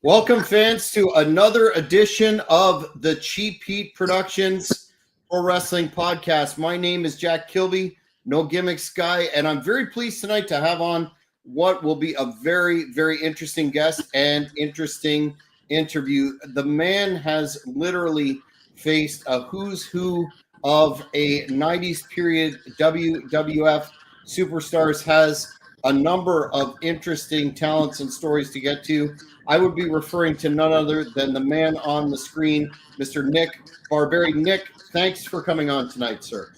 Welcome, fans, to another edition of the Cheap Heat Productions Pro Wrestling Podcast. My name is Jack Kilby, no gimmicks guy, and I'm very pleased tonight to have on what will be a very, very interesting guest and interesting interview. The man has literally faced a who's who of a 90s period WWF superstars, has a number of interesting talents and stories to get to. I would be referring to none other than the man on the screen, Mr. Nick Barberi. Nick, thanks for coming on tonight, sir.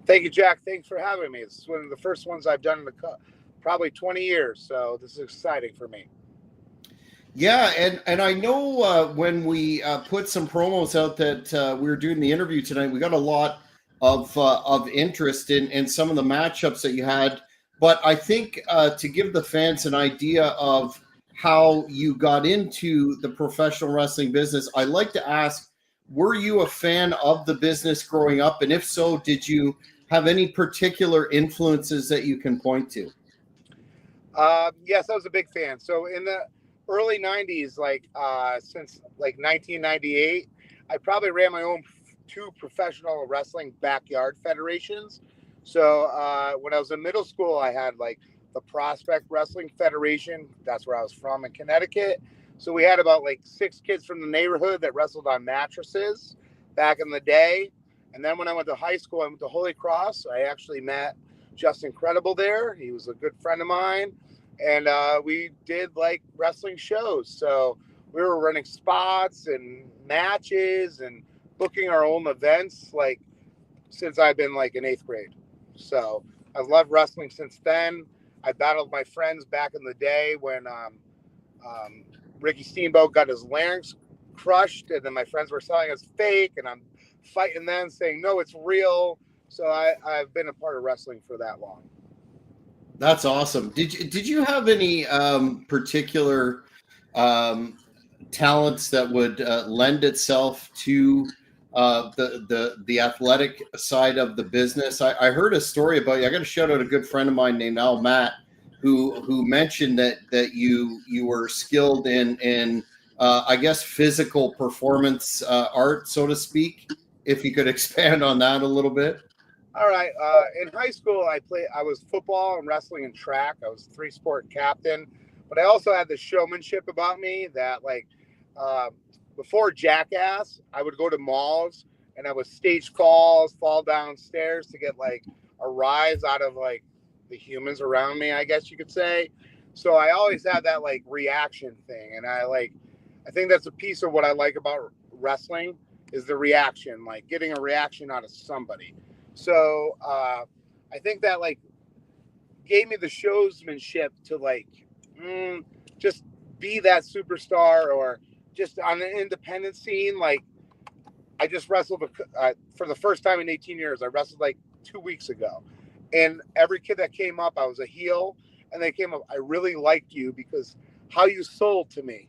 Thank you, Jack. Thanks for having me. This is one of the first ones I've done in probably 20 years, so this is exciting for me. Yeah, and I know when we put some promos out that we were doing the interview tonight, we got a lot of interest in some of the matchups that you had. But I think to give the fans an idea of how you got into the professional wrestling business, I'd like to ask, were you a fan of the business growing up? And if so, did you have any particular influences that you can point to? Yes, I was a big fan. So in the early 90s, since 1998, I probably ran my own two professional wrestling backyard federations. So when I was in middle school, I had the Prospect Wrestling Federation. That's where I was from in Connecticut. So we had about 6 kids from the neighborhood that wrestled on mattresses back in the day. And then when I went to high school, I went to Holy Cross. I actually met Just Incredible there. He was a good friend of mine. And we did wrestling shows. So we were running spots and matches and booking our own events since I've been in 8th grade. So I've loved wrestling since then. I battled my friends back in the day when Ricky Steamboat got his larynx crushed, and then my friends were selling us fake, and I'm fighting them saying, no, it's real. So I've been a part of wrestling for that long. That's awesome. Did you have any particular talents that would lend itself to the athletic side of the business? I heard a story about you. I got to shout out a good friend of mine named Al Matt, who mentioned that you were skilled in I guess physical performance art, so to speak. If you could expand on that a little bit. All right. In high school, I was football and wrestling and track. I was 3-sport captain, but I also had this showmanship about me that before Jackass, I would go to malls and I would stage falls, fall downstairs to get a rise out of the humans around me, I guess you could say. So I always had that reaction thing. And I think that's a piece of what I like about wrestling is the reaction, getting a reaction out of somebody. So I think that gave me the showsmanship to just be that superstar, or just on an independent scene. I just wrestled for the first time in 18 years. I wrestled 2 weeks ago, and every kid that came up, I was a heel, and they came up, I really liked you because how you sold to me.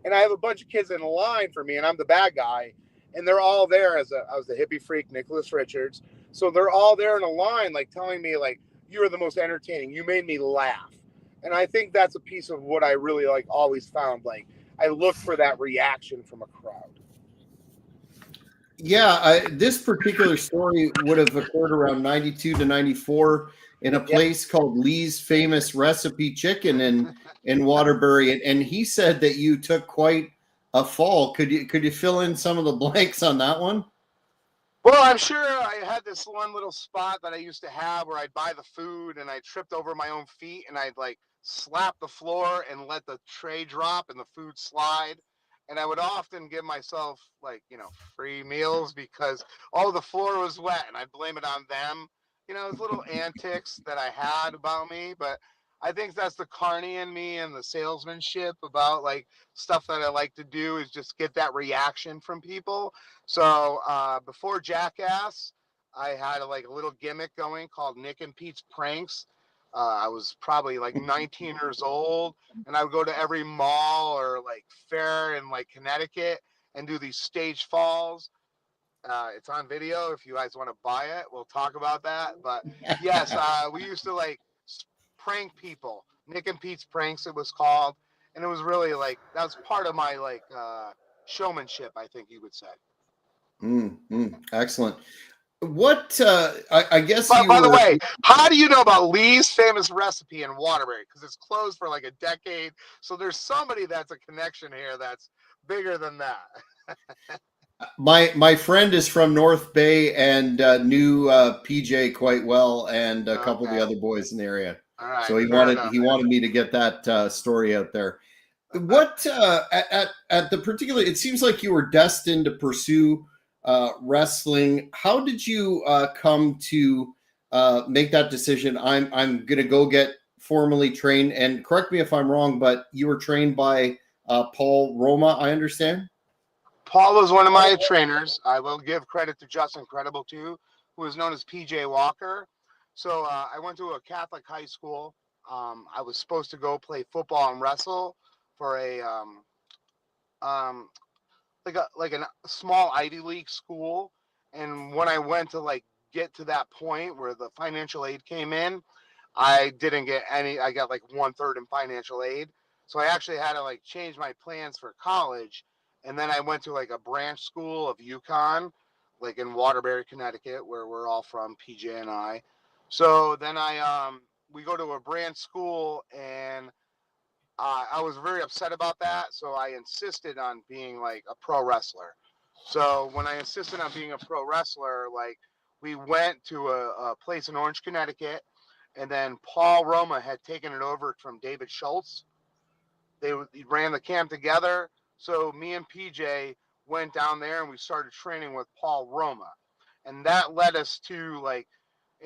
And I have a bunch of kids in line for me, and I'm the bad guy. And they're all there I was the hippie freak, Nicholas Richards. So they're all there in a line, telling me you were the most entertaining. You made me laugh. And I think that's a piece of what I really always found. I look for that reaction from a crowd. Yeah, this particular story would have occurred around 92 to 94 in a place called Lee's Famous Recipe Chicken in Waterbury. And he said that you took quite a fall. Could you fill in some of the blanks on that one? Well, I'm sure I had this one little spot that I used to have where I'd buy the food and I tripped over my own feet and I'd slap the floor and let the tray drop and the food slide. And I would often give myself free meals because all the floor was wet, and I'd blame it on them. Those little antics that I had about me. But I think that's the carny in me and the salesmanship about stuff that I like to do is just get that reaction from people. So before Jackass, I had a little gimmick going called Nick and Pete's Pranks. I was probably 19 years old, and I would go to every mall or fair in Connecticut and do these stage falls. It's on video. If you guys want to buy it, we'll talk about that. But yes, we used to prank people. Nick and Pete's Pranks, it was called. and it was really like that was part of my like showmanship, I think you would say. Excellent. What I guess But you by the were. way, how do you know about Lee's famous recipe in Waterbury? Because it's closed for like a decade. So there's somebody that's a connection here that's bigger than that. My friend is from North Bay and knew PJ quite well, and a couple of the Okay. other boys in the area. All right. So he Fair wanted enough. me to get that story out there. What at the particular? It seems like you were destined to pursue wrestling. How did you come to make that decision? I'm going to go get formally trained. And correct me if I'm wrong, but you were trained by Paul Roma, I understand. Paul was one of my trainers. I will give credit to Justin Credible too, who is known as PJ Walker. So I went to a Catholic high school. I was supposed to go play football and wrestle for a um, like a small Ivy League school. And when I went to like get to that point where the financial aid came in, I didn't get any. I got like 1/3 in financial aid, so I actually had to like change my plans for college. And then I went to like a branch school of UConn, like in Waterbury, Connecticut, where we're all from, PJ and I. So then we go to a branch school, and I was very upset about that. So I insisted on being like a pro wrestler. So when I insisted on being a pro wrestler, like we went to a place in Orange, Connecticut, and then Paul Roma had taken it over from David Schultz. They ran the camp together. So me and PJ went down there and we started training with Paul Roma. And that led us to like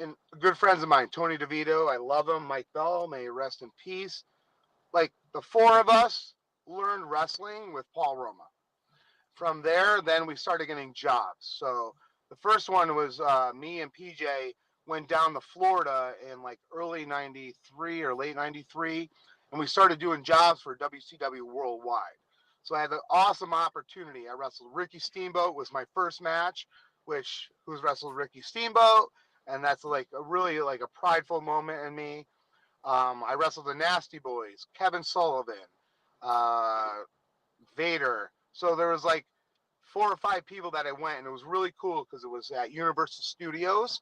and good friends of mine, Tony DeVito, I love him, Mike Bell, may he rest in peace. Like the four of us learned wrestling with Paul Roma. From there, then we started getting jobs. So the first one was me and PJ went down to Florida in like early 93 or late 93, and we started doing jobs for WCW Worldwide. So I had an awesome opportunity. I wrestled Ricky Steamboat was my first match, which who's wrestled Ricky Steamboat, and that's like a really like a prideful moment in me. I wrestled the Nasty Boys, Kevin Sullivan, uh, Vader. So there was like 4 or 5 people that I went, and it was really cool because it was at Universal Studios.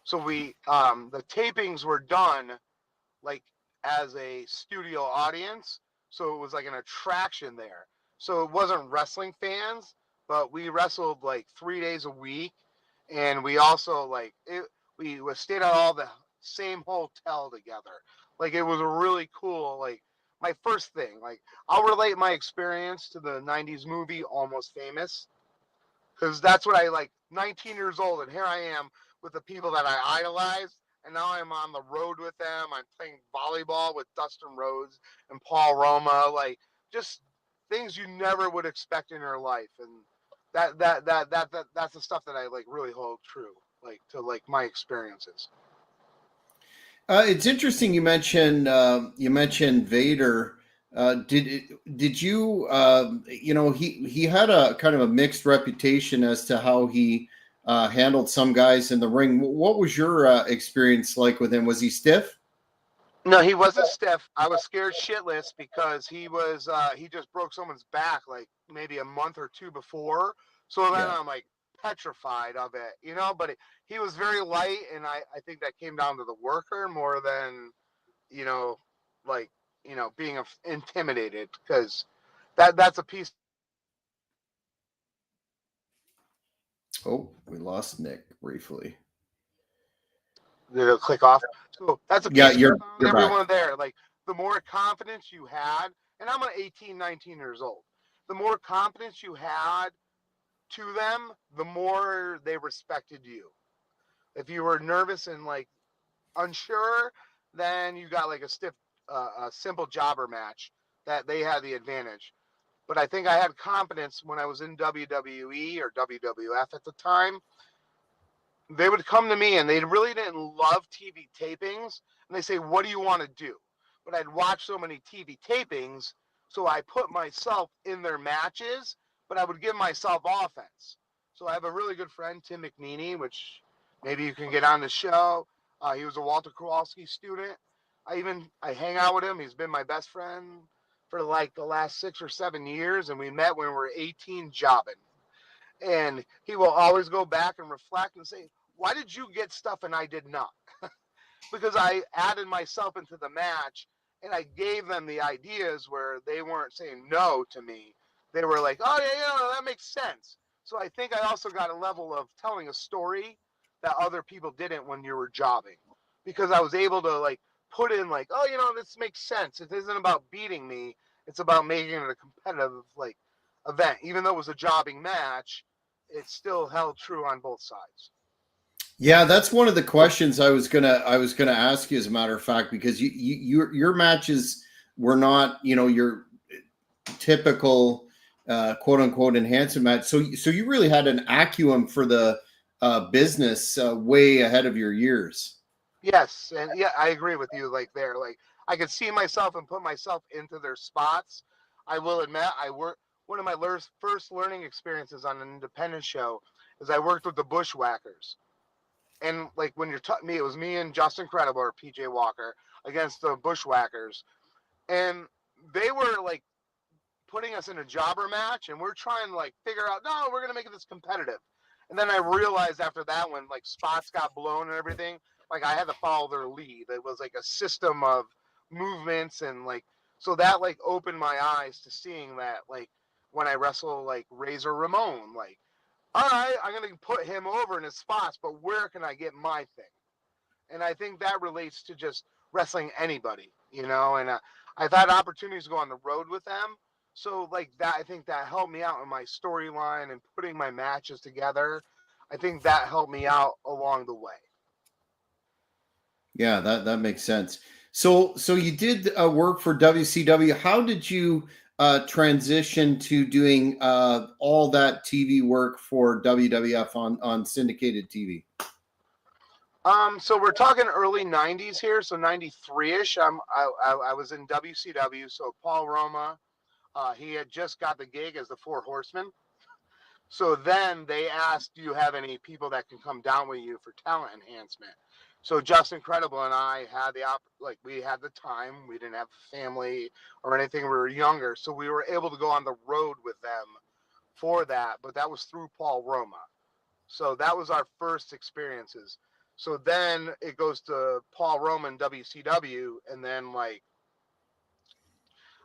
So we the tapings were done like as a studio audience, so it was like an attraction there. So it wasn't wrestling fans, but we wrestled like 3 days a week, and we also like it. We stayed at all the same hotel together. Like it was a really cool like my first thing. Like I'll relate my experience to the '90s movie Almost Famous because that's what I like. 19 years old, and here I am with the people that I idolized, and now I'm on the road with them. I'm playing volleyball with Dustin Rhodes and Paul Roma, like just things you never would expect in your life, and that's the stuff that I like really hold true, like to like my experiences. It's interesting you mentioned Vader. Did you he had a kind of a mixed reputation as to how he handled some guys in the ring. What was your experience like with him? Was he stiff? No, he wasn't stiff. I was scared shitless because he just broke someone's back like maybe a month or two before. So then Yeah. I'm like petrified of it, you know. But he was very light, and I think that came down to the worker more than you know, like being intimidated because that's a piece. Oh, we lost Nick briefly. It'll click off. So that's a Yeah, piece you're of you're back. everyone there. Like the more confidence you had, and I'm 18, 19 years old. The more confidence you had to them, the more they respected you. If you were nervous and like unsure, then you got like a simple jobber match that they had the advantage. But I think I had confidence when I was in WWE or WWF at the time. They would come to me and they really didn't love TV tapings. And they say, "What do you want to do?" But I'd watch so many TV tapings, so I put myself in their matches, but I would give myself offense. So I have a really good friend, Tim McNeely, which maybe you can get on the show. He was a Walter Kowalski student. I hang out with him. He's been my best friend for like the last 6 or 7 years, and we met when we were 18 jobbing. And he will always go back and reflect and say, why did you get stuff and I did not? Because I added myself into the match and I gave them the ideas where they weren't saying no to me. They were like, oh, yeah, that makes sense. So I think I also got a level of telling a story that other people didn't when you were jobbing, because I was able to like put in like, oh, this makes sense. It isn't about beating me. It's about making it a competitive like event. Even though it was a jobbing match, it still held true on both sides. Yeah, that's one of the questions I was gonna ask you, as a matter of fact, because your matches were not, your typical quote unquote enhancement match. So you really had an acumen for the business way ahead of your years. Yes, and yeah, I agree with you. Like there, like I could see myself and put myself into their spots. I will admit, I work. One of my first learning experiences on an independent show is I worked with the Bushwhackers, and like when you're me, it was me and Justin Credible or PJ Walker against the Bushwhackers, and they were like putting us in a jobber match, and we're trying to like figure out, no, we're gonna make this competitive. And then I realized after that, when like spots got blown and everything, like I had to follow their lead. It was like a system of movements, and like so that like opened my eyes to seeing that like when I wrestle like Razor Ramon, like all right, I'm gonna put him over in his spots, but where can I get my thing? And I think that relates to just wrestling anybody, And I've had opportunities to go on the road with them, so like that, I think that helped me out in my storyline and putting my matches together. I think that helped me out along the way. Yeah, that makes sense. So you did work for WCW. How did you transition to doing all that TV work for WWF on syndicated TV? So we're talking early '90s here, so '93ish. I was in WCW. So Paul Roma, he had just got the gig as the Four Horsemen. So then they asked, do you have any people that can come down with you for talent enhancement? So Justin Credible and I had we had the time. We didn't have a family or anything. We were younger, so we were able to go on the road with them for that. But that was through Paul Roma. So that was our first experiences. So then it goes to Paul Roma and WCW, and then like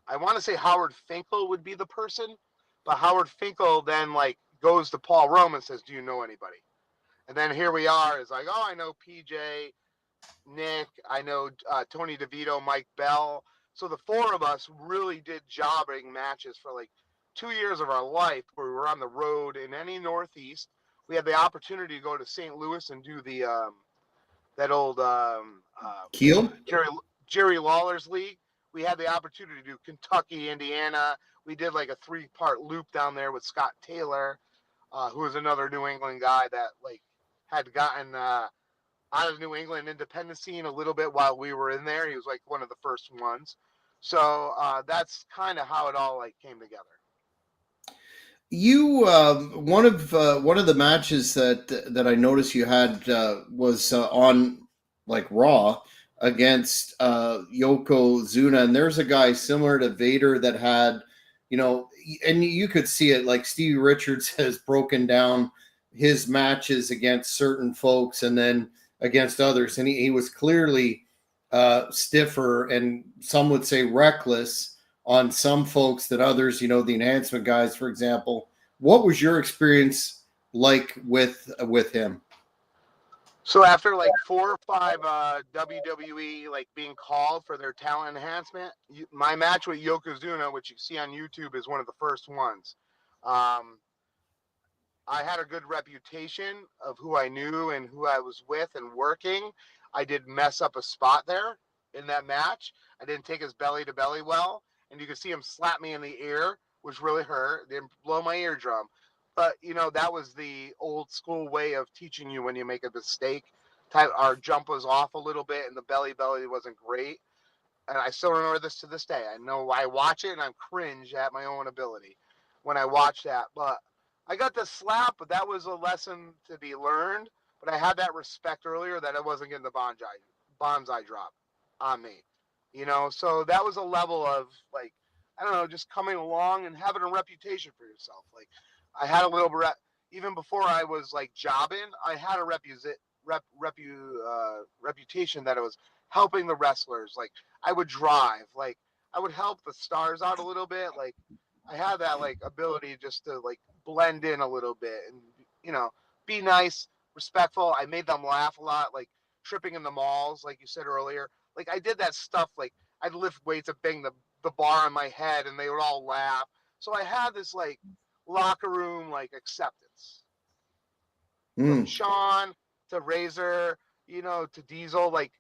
I want to say Howard Finkel would be the person, but Howard Finkel then like goes to Paul Roma and says, "Do you know anybody?" And then here we are, is like, "Oh, I know PJ, Nick, I know Tony DeVito, Mike Bell." So the four of us really did jobbing matches for like 2 years of our life, where we were on the road in any Northeast. We had the opportunity to go to St. Louis and do the that old Keel? Jerry Lawler's league. We had the opportunity to do Kentucky, Indiana. We did like a 3-part loop down there with Scott Taylor, who was another New England guy that like had gotten out of New England independent scene a little bit while we were in there. He was like one of the first ones. So that's kind of how it all like came together. You one of the matches that I noticed you had was on like Raw against Yokozuna, and there's a guy similar to Vader that had, and you could see it, like Stevie Richards has broken down his matches against certain folks and then against others, and he was clearly stiffer, and some would say reckless on some folks that others, the enhancement guys, for example. What was your experience like with him? So after like 4 or 5 WWE like being called for their talent enhancement, my match with Yokozuna, which you see on YouTube, is one of the first ones. Um, I had a good reputation of who I knew and who I was with and working. I did mess up a spot there in that match. I didn't take his belly to belly well, and you could see him slap me in the ear, which really hurt. Didn't blow my eardrum. But that was the old school way of teaching you when you make a mistake. Our jump was off a little bit, and the belly wasn't great. And I still remember this to this day. I know I watch it and I'm cringe at my own ability when I watch that. But I got the slap, but that was a lesson to be learned. But I had that respect earlier that I wasn't getting the bonsai drop on me. So that was a level of like I don't know, just coming along and having a reputation for yourself. Like I had a little even before I was like jobbing, I had a reputation that it was helping the wrestlers. Like I would drive, like I would help the stars out a little bit. Like I had that like ability just to like blend in a little bit and be nice, respectful. I made them laugh a lot, like tripping in the malls, like you said earlier. Like I did that stuff. Like I'd lift weights and bang the bar on my head, and they would all laugh. So I had this like locker room like acceptance from Shawn to Razor, to Diesel. Like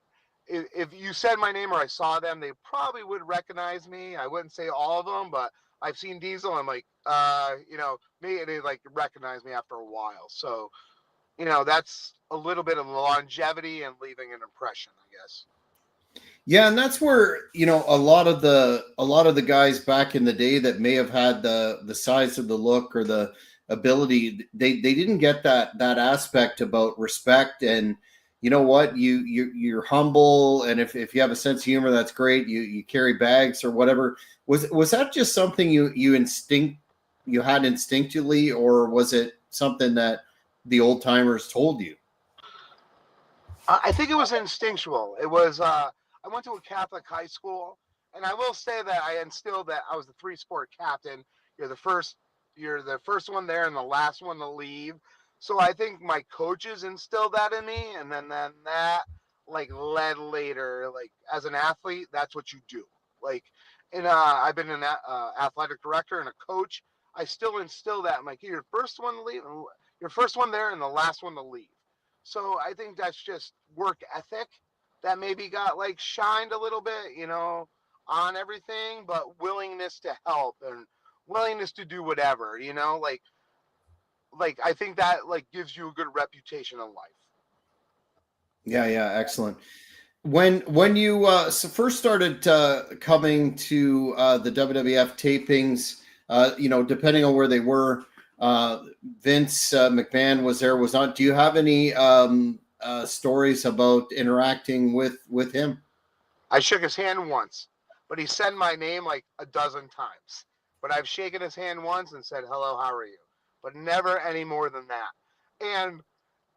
if you said my name or I saw them, they probably would recognize me. I wouldn't say all of them, but I've seen Diesel. I'm like, maybe they like recognize me after a while. So, that's a little bit of longevity and leaving an impression, I guess. Yeah, and that's where a lot of the guys back in the day that may have had the size of the look or the ability, they didn't get that aspect about respect. And you know what, you're humble, and if you have a sense of humor, that's great. You carry bags or whatever. Was that just something you had instinctively, or was it something that the old timers told you? I think it was instinctual. It was I went to a Catholic high school, and I will say that I instilled that I was the 3-sport captain. You're the first one there and the last one to leave. So I think my coaches instilled that in me, and then that like led later. Like as an athlete, that's what you do. Like, and I've been an athletic director and a coach. I still instill that. I'm like, you're the first one to leave, you're first one there and the last one to leave. So I think that's just work ethic that maybe got like shined a little bit, on everything, but willingness to help and willingness to do whatever, like I think that like gives you a good reputation in life. Yeah, excellent. When you first started coming to the WWF tapings, depending on where they were, Vince McMahon was there, was not. Do you have any stories about interacting with him? I shook his hand once, but he said my name like a dozen times. But I've shaken his hand once and said, "Hello, how are you?" But never any more than that. And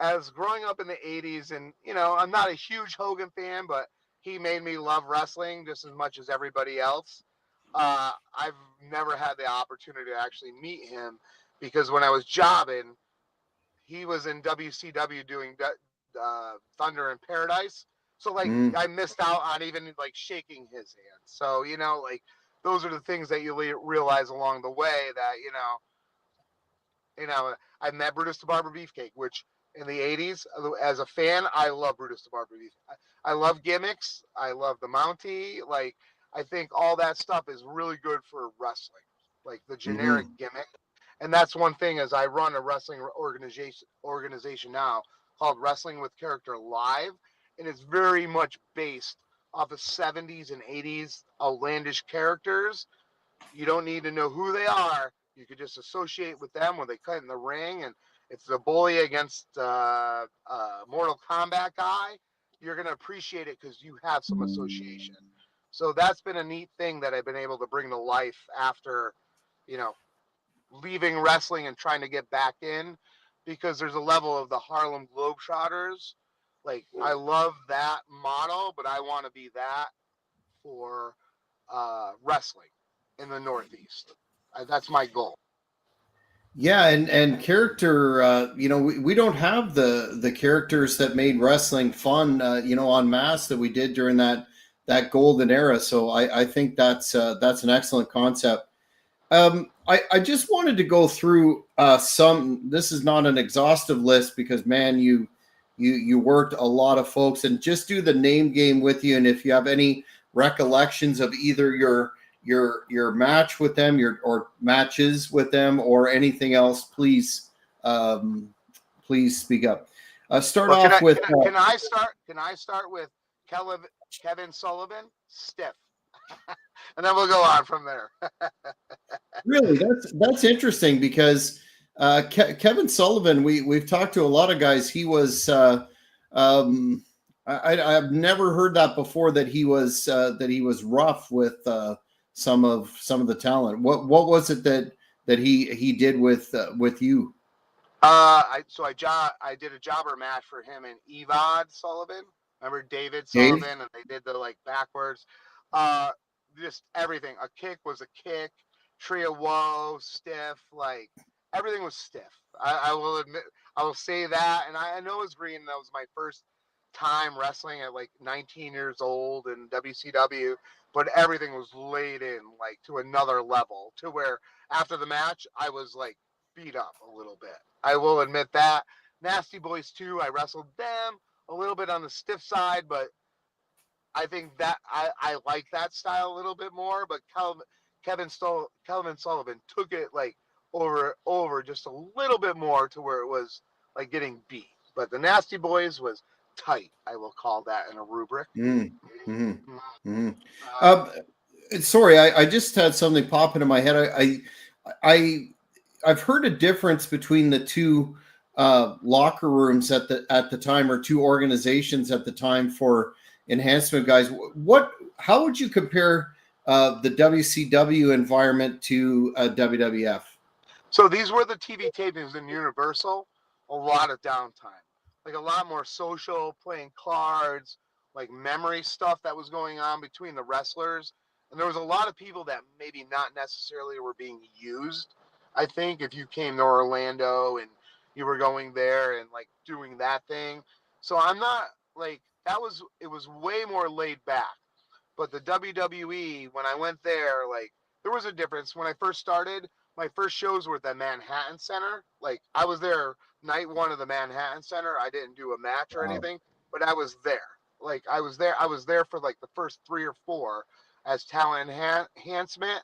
as growing up in the 80s, and I'm not a huge Hogan fan, but he made me love wrestling just as much as everybody else. I've never had the opportunity to actually meet him because when I was jobbing, he was in WCW doing Thunder in Paradise. So like I missed out on even like shaking his hand. So like those are the things that you realize along the way that I met Brutus the Barber Beefcake, which in the 80s, as a fan, I love Brutus the Barber Beefcake. I love gimmicks. I love the Mountie. Like, I think all that stuff is really good for wrestling, like the generic gimmick. And that's one thing as I run a wrestling organization now called Wrestling with Character Live. And it's very much based off of 70s and 80s outlandish characters. You don't need to know who they are. You could just associate with them when they cut in the ring. And if it's a bully against Mortal Kombat guy, you're going to appreciate it because you have some association. So that's been a neat thing that I've been able to bring to life after, leaving wrestling and trying to get back in, because there's a level of the Harlem Globetrotters. Like, I love that model, but I want to be that for wrestling in the Northeast. That's my goal. Yeah, and character, we don't have the characters that made wrestling fun, en masse that we did during that golden era. So I think that's an excellent concept. I just wanted to go through some. This is not an exhaustive list because, man, you worked a lot of folks, and just do the name game with you. And if you have any recollections of either your match with them, or matches with them, or anything else, please speak up. Start off with. Can I start with Kevin Sullivan? Stiff. And then we'll go on from there. Really, that's interesting because Kevin Sullivan, we've talked to a lot of guys. He was I've never heard that before, that he was rough with some of the talent. What was it that he did with you? I did a jobber match for him and Evad Sullivan. Remember David Dave? Sullivan, and they did the like backwards. Just everything. A kick was a kick. Tree of woe, stiff. Like everything was stiff. I will admit. I will say that, and I know it's green. That was my first time wrestling at like 19 years old in WCW, but everything was laid in like to another level, to where after the match I was like beat up a little bit. I will admit that. Nasty Boys 2, I wrestled them a little bit on the stiff side, but I think that I like that style a little bit more. But Kelvin Sullivan took it like over just a little bit more to where it was like getting beat. But the Nasty Boys was tight. I will call that in a rubric. Mm-hmm. Mm-hmm. Sorry, I just had something pop into my head. I've heard a difference between the two locker rooms at the time, or two organizations at the time for enhancement guys. How would you compare the WCW environment to WWF? So these were the TV tapings in Universal. A lot of downtime, like a lot more social, playing cards, like memory stuff that was going on between the wrestlers. And there was a lot of people that maybe not necessarily were being used. I think if you came to Orlando and you were going there and like doing that thing. So I'm not like it was way more laid back. But the WWE, when I went there, like there was a difference. When I first started, my first shows were at the Manhattan Center. Like I was there night one of the Manhattan Center. I didn't do a match or Wow. anything, but I was there. Like I was there. I was there for like the first 3 or 4 as talent enhancement.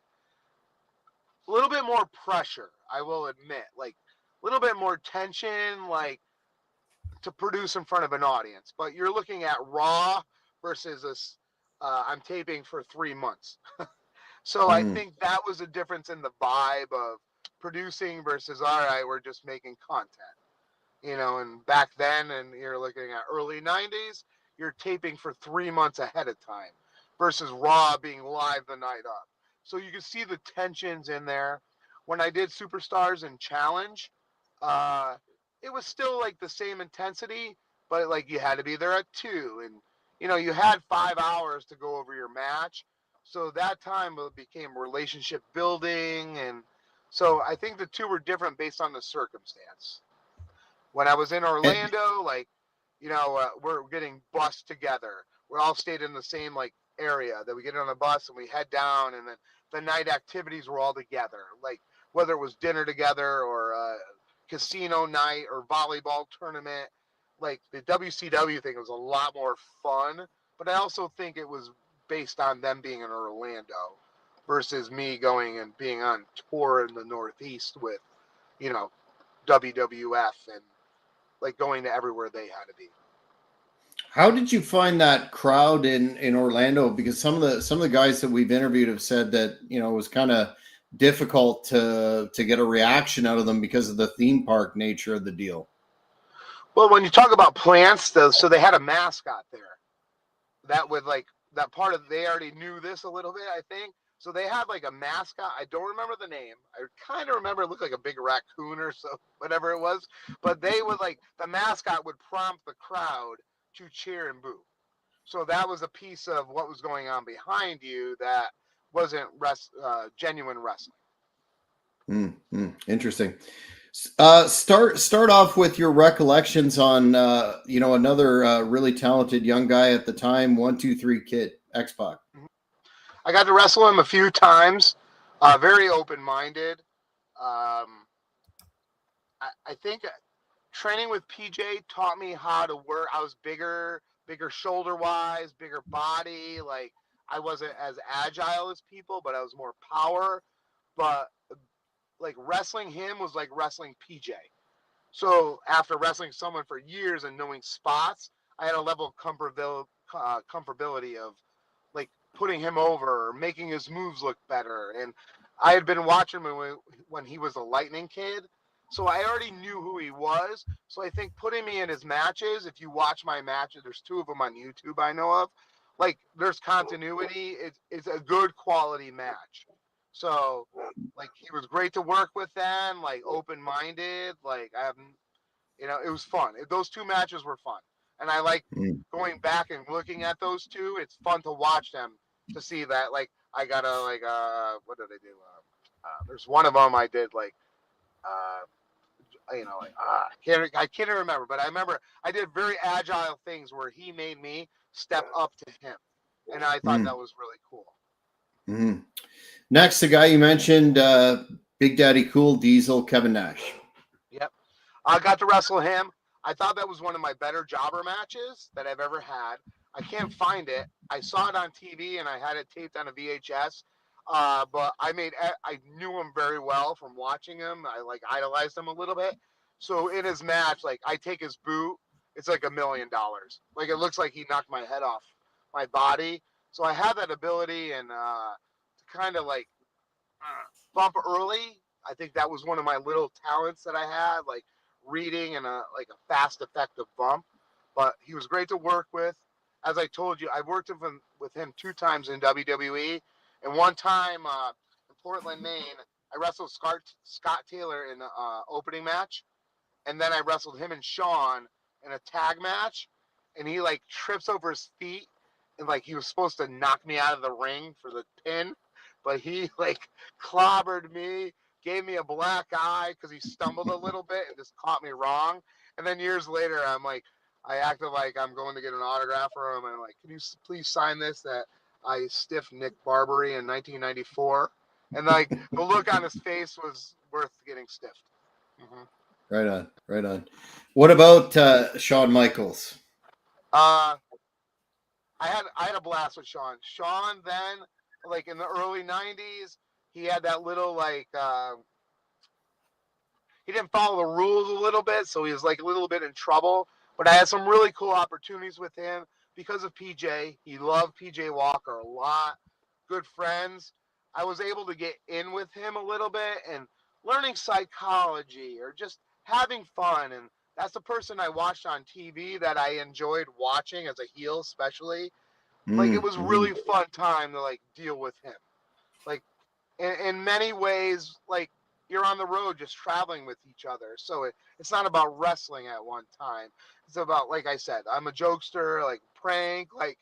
A little bit more pressure, I will admit. Like a little bit more tension, like to produce in front of an audience. But you're looking at Raw versus this. I'm taping for 3 months. So I Mm. think that was a difference in the vibe of producing versus, all right, we're just making content, and back then, and you're looking at early 90s, you're taping for 3 months ahead of time versus Raw being live the night of. So you can see the tensions in there. When I did Superstars and Challenge, uh, it was still like the same intensity, but like you had to be there at 2, and you had 5 hours to go over your match. So that time it became relationship building, and so I think the two were different based on the circumstance. When I was in And Orlando, like, we're getting bused together. We all stayed in the same like area. That we get on a bus and we head down, and then the night activities were all together. Like whether it was dinner together or casino night or volleyball tournament. Like the WCW thing was a lot more fun, but I also think it was based on them being in Orlando versus me going and being on tour in the Northeast with, you know, WWF and like going to everywhere they had to be. how did you find that crowd in Orlando? Because some of the guys that we've interviewed have said that it was kind of difficult to get a reaction out of them because of the theme park nature of the deal. Well, when you talk about plants, so they had a mascot there that would like that part of they already knew this a little bit, I think. So they had like a mascot. I don't remember the name. I kind of remember it looked like a big raccoon or so, whatever it was. But they would like the mascot would prompt the crowd to cheer and boo. So that was a piece of what was going on behind you that wasn't genuine wrestling. Interesting. Start off with your recollections on another really talented young guy at the time, 1-2-3 Kid, X-Pac. I got to wrestle him a few times. Very open-minded. I think training with PJ taught me how to work. I was bigger shoulder-wise, bigger body. Like I wasn't as agile as people, but I was more power. But like wrestling him was like wrestling PJ. So after wrestling someone for years and knowing spots, I had a level of comfortability of like putting him over or making his moves look better. And I had been watching him when he was a Lightning Kid. So I already knew who he was. So I think putting me in his matches, if you watch my matches, there's 2 of them on YouTube I know of. like there's continuity. It's a good quality match. So like he was great to work with then, like open minded. Like I haven't, it was fun. Those two matches were fun, and I like going back and looking at those two. It's fun to watch them to see that. Like I gotta like what did I do? There's one of them I did like I can't even remember, but I remember I did very agile things where he made me step up to him, and I thought that was really cool. Mm-hmm. Next, the guy you mentioned, Big Daddy Cool Diesel, Kevin Nash. Yep, I got to wrestle him. I thought that was one of my better jobber matches that I've ever had. I can't find it. I saw it on TV and I had it taped on a VHS. But I knew him very well from watching him. I like idolized him a little bit. So in his match, like I take his boot, it's like $1 million. Like it looks like he knocked my head off my body. So I have that ability and to kind of like bump early. I think that was one of my little talents that I had, like reading and a fast, effective bump. But he was great to work with. As I told you, I worked with him 2 times in WWE, and one time in Portland, Maine, I wrestled Scott Taylor in the opening match, and then I wrestled him and Shawn in a tag match, and he like trips over his feet, and like he was supposed to knock me out of the ring for the pin, but he like clobbered me, gave me a black eye because he stumbled a little bit and just caught me wrong. And then years later, I acted like I'm going to get an autograph from him, and I'm like, can you please sign this that I stiffed Nick Barberi in 1994? And like the look on his face was worth getting stiffed. Mm-hmm. Right on, right on. What about Shawn Michaels? I had a blast with Shawn. Shawn then, like in the early '90s, he had that little like he didn't follow the rules a little bit, so he was like a little bit in trouble. But I had some really cool opportunities with him because of PJ. He loved PJ Walker a lot. Good friends. I was able to get in with him a little bit and learning psychology or just having fun. And that's the person I watched on TV that I enjoyed watching as a heel, especially. Like it was really fun time to like deal with him. Like in many ways, like you're on the road just traveling with each other. So it's not about wrestling at one time. It's about, like I said, I'm a jokester, like prank. Like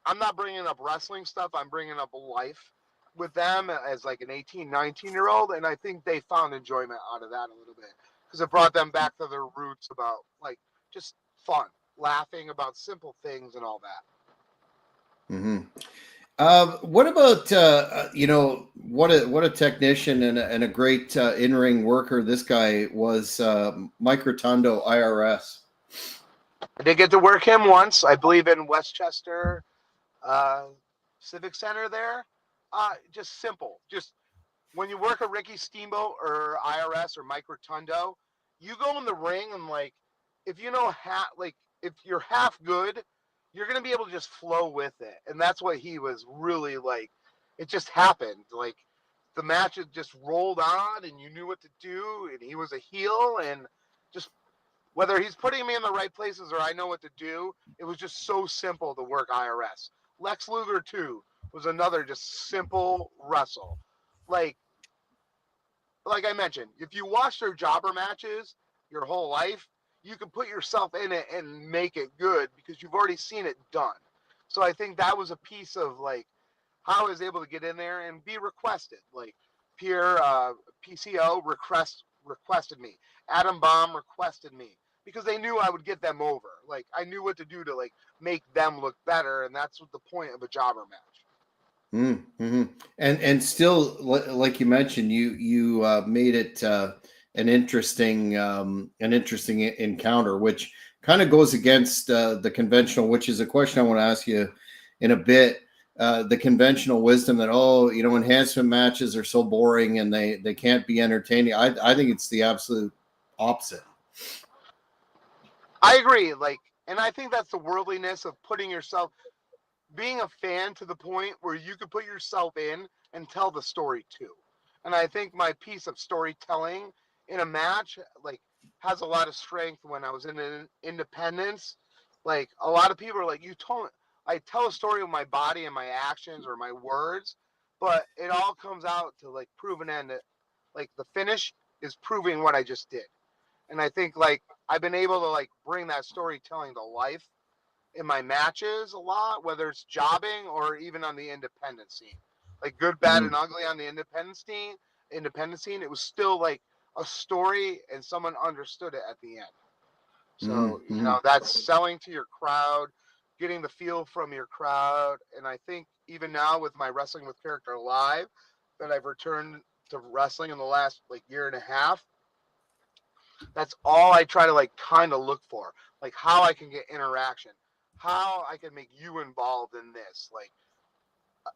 I'm not bringing up wrestling stuff. I'm bringing up life with them as like an 18, 19-year-old. And I think they found enjoyment out of that a little bit because it brought them back to their roots about like just fun, laughing about simple things and all that. Mm-hmm. What about what a technician and a great in-ring worker this guy was, Mike Rotundo, IRS. I did get to work him once, I believe, in Westchester Civic Center there. Just simple. Just when you work a Ricky Steamboat or IRS or Mike Rotundo, you go in the ring and like if you know if you're half good, you're gonna be able to just flow with it. And that's what he was really like. It just happened. Like the match just rolled on and you knew what to do and he was a heel and just whether he's putting me in the right places or I know what to do, it was just so simple to work IRS. Lex Luger too was another just simple wrestle. Like I mentioned, if you watch their jobber matches your whole life, you can put yourself in it and make it good because you've already seen it done. So I think that was a piece of like how I was able to get in there and be requested. Like Pierre PCO requested me. Adam Bomb requested me because they knew I would get them over. Like I knew what to do to like make them look better, and that's what the point of a jobber match. Mm-hmm. And still, like you mentioned, you made it an interesting encounter, which kind of goes against the conventional, which is a question I want to ask you in a bit. The conventional wisdom that enhancement matches are so boring and they can't be entertaining. I think it's the absolute opposite. I agree. Like, and I think that's the worldliness of putting yourself, being a fan to the point where you could put yourself in and tell the story too. And I think my piece of storytelling in a match, like, has a lot of strength when I was in an independence. Like, a lot of people are like, I tell a story with my body and my actions or my words, but it all comes out to like prove an end. Like the finish is proving what I just did. And I think like I've been able to like bring that storytelling to life in my matches a lot, whether it's jobbing or even on the independent scene. Like good, bad, and ugly on the independent scene, it was still like a story and someone understood it at the end. So, you know, that's selling to your crowd, getting the feel from your crowd. And I think even now with my Wrestling with Character Live that I've returned to wrestling in the last like year and a half, that's all I try to like kind of look for, like how I can get interaction, how I can make you involved in this. Like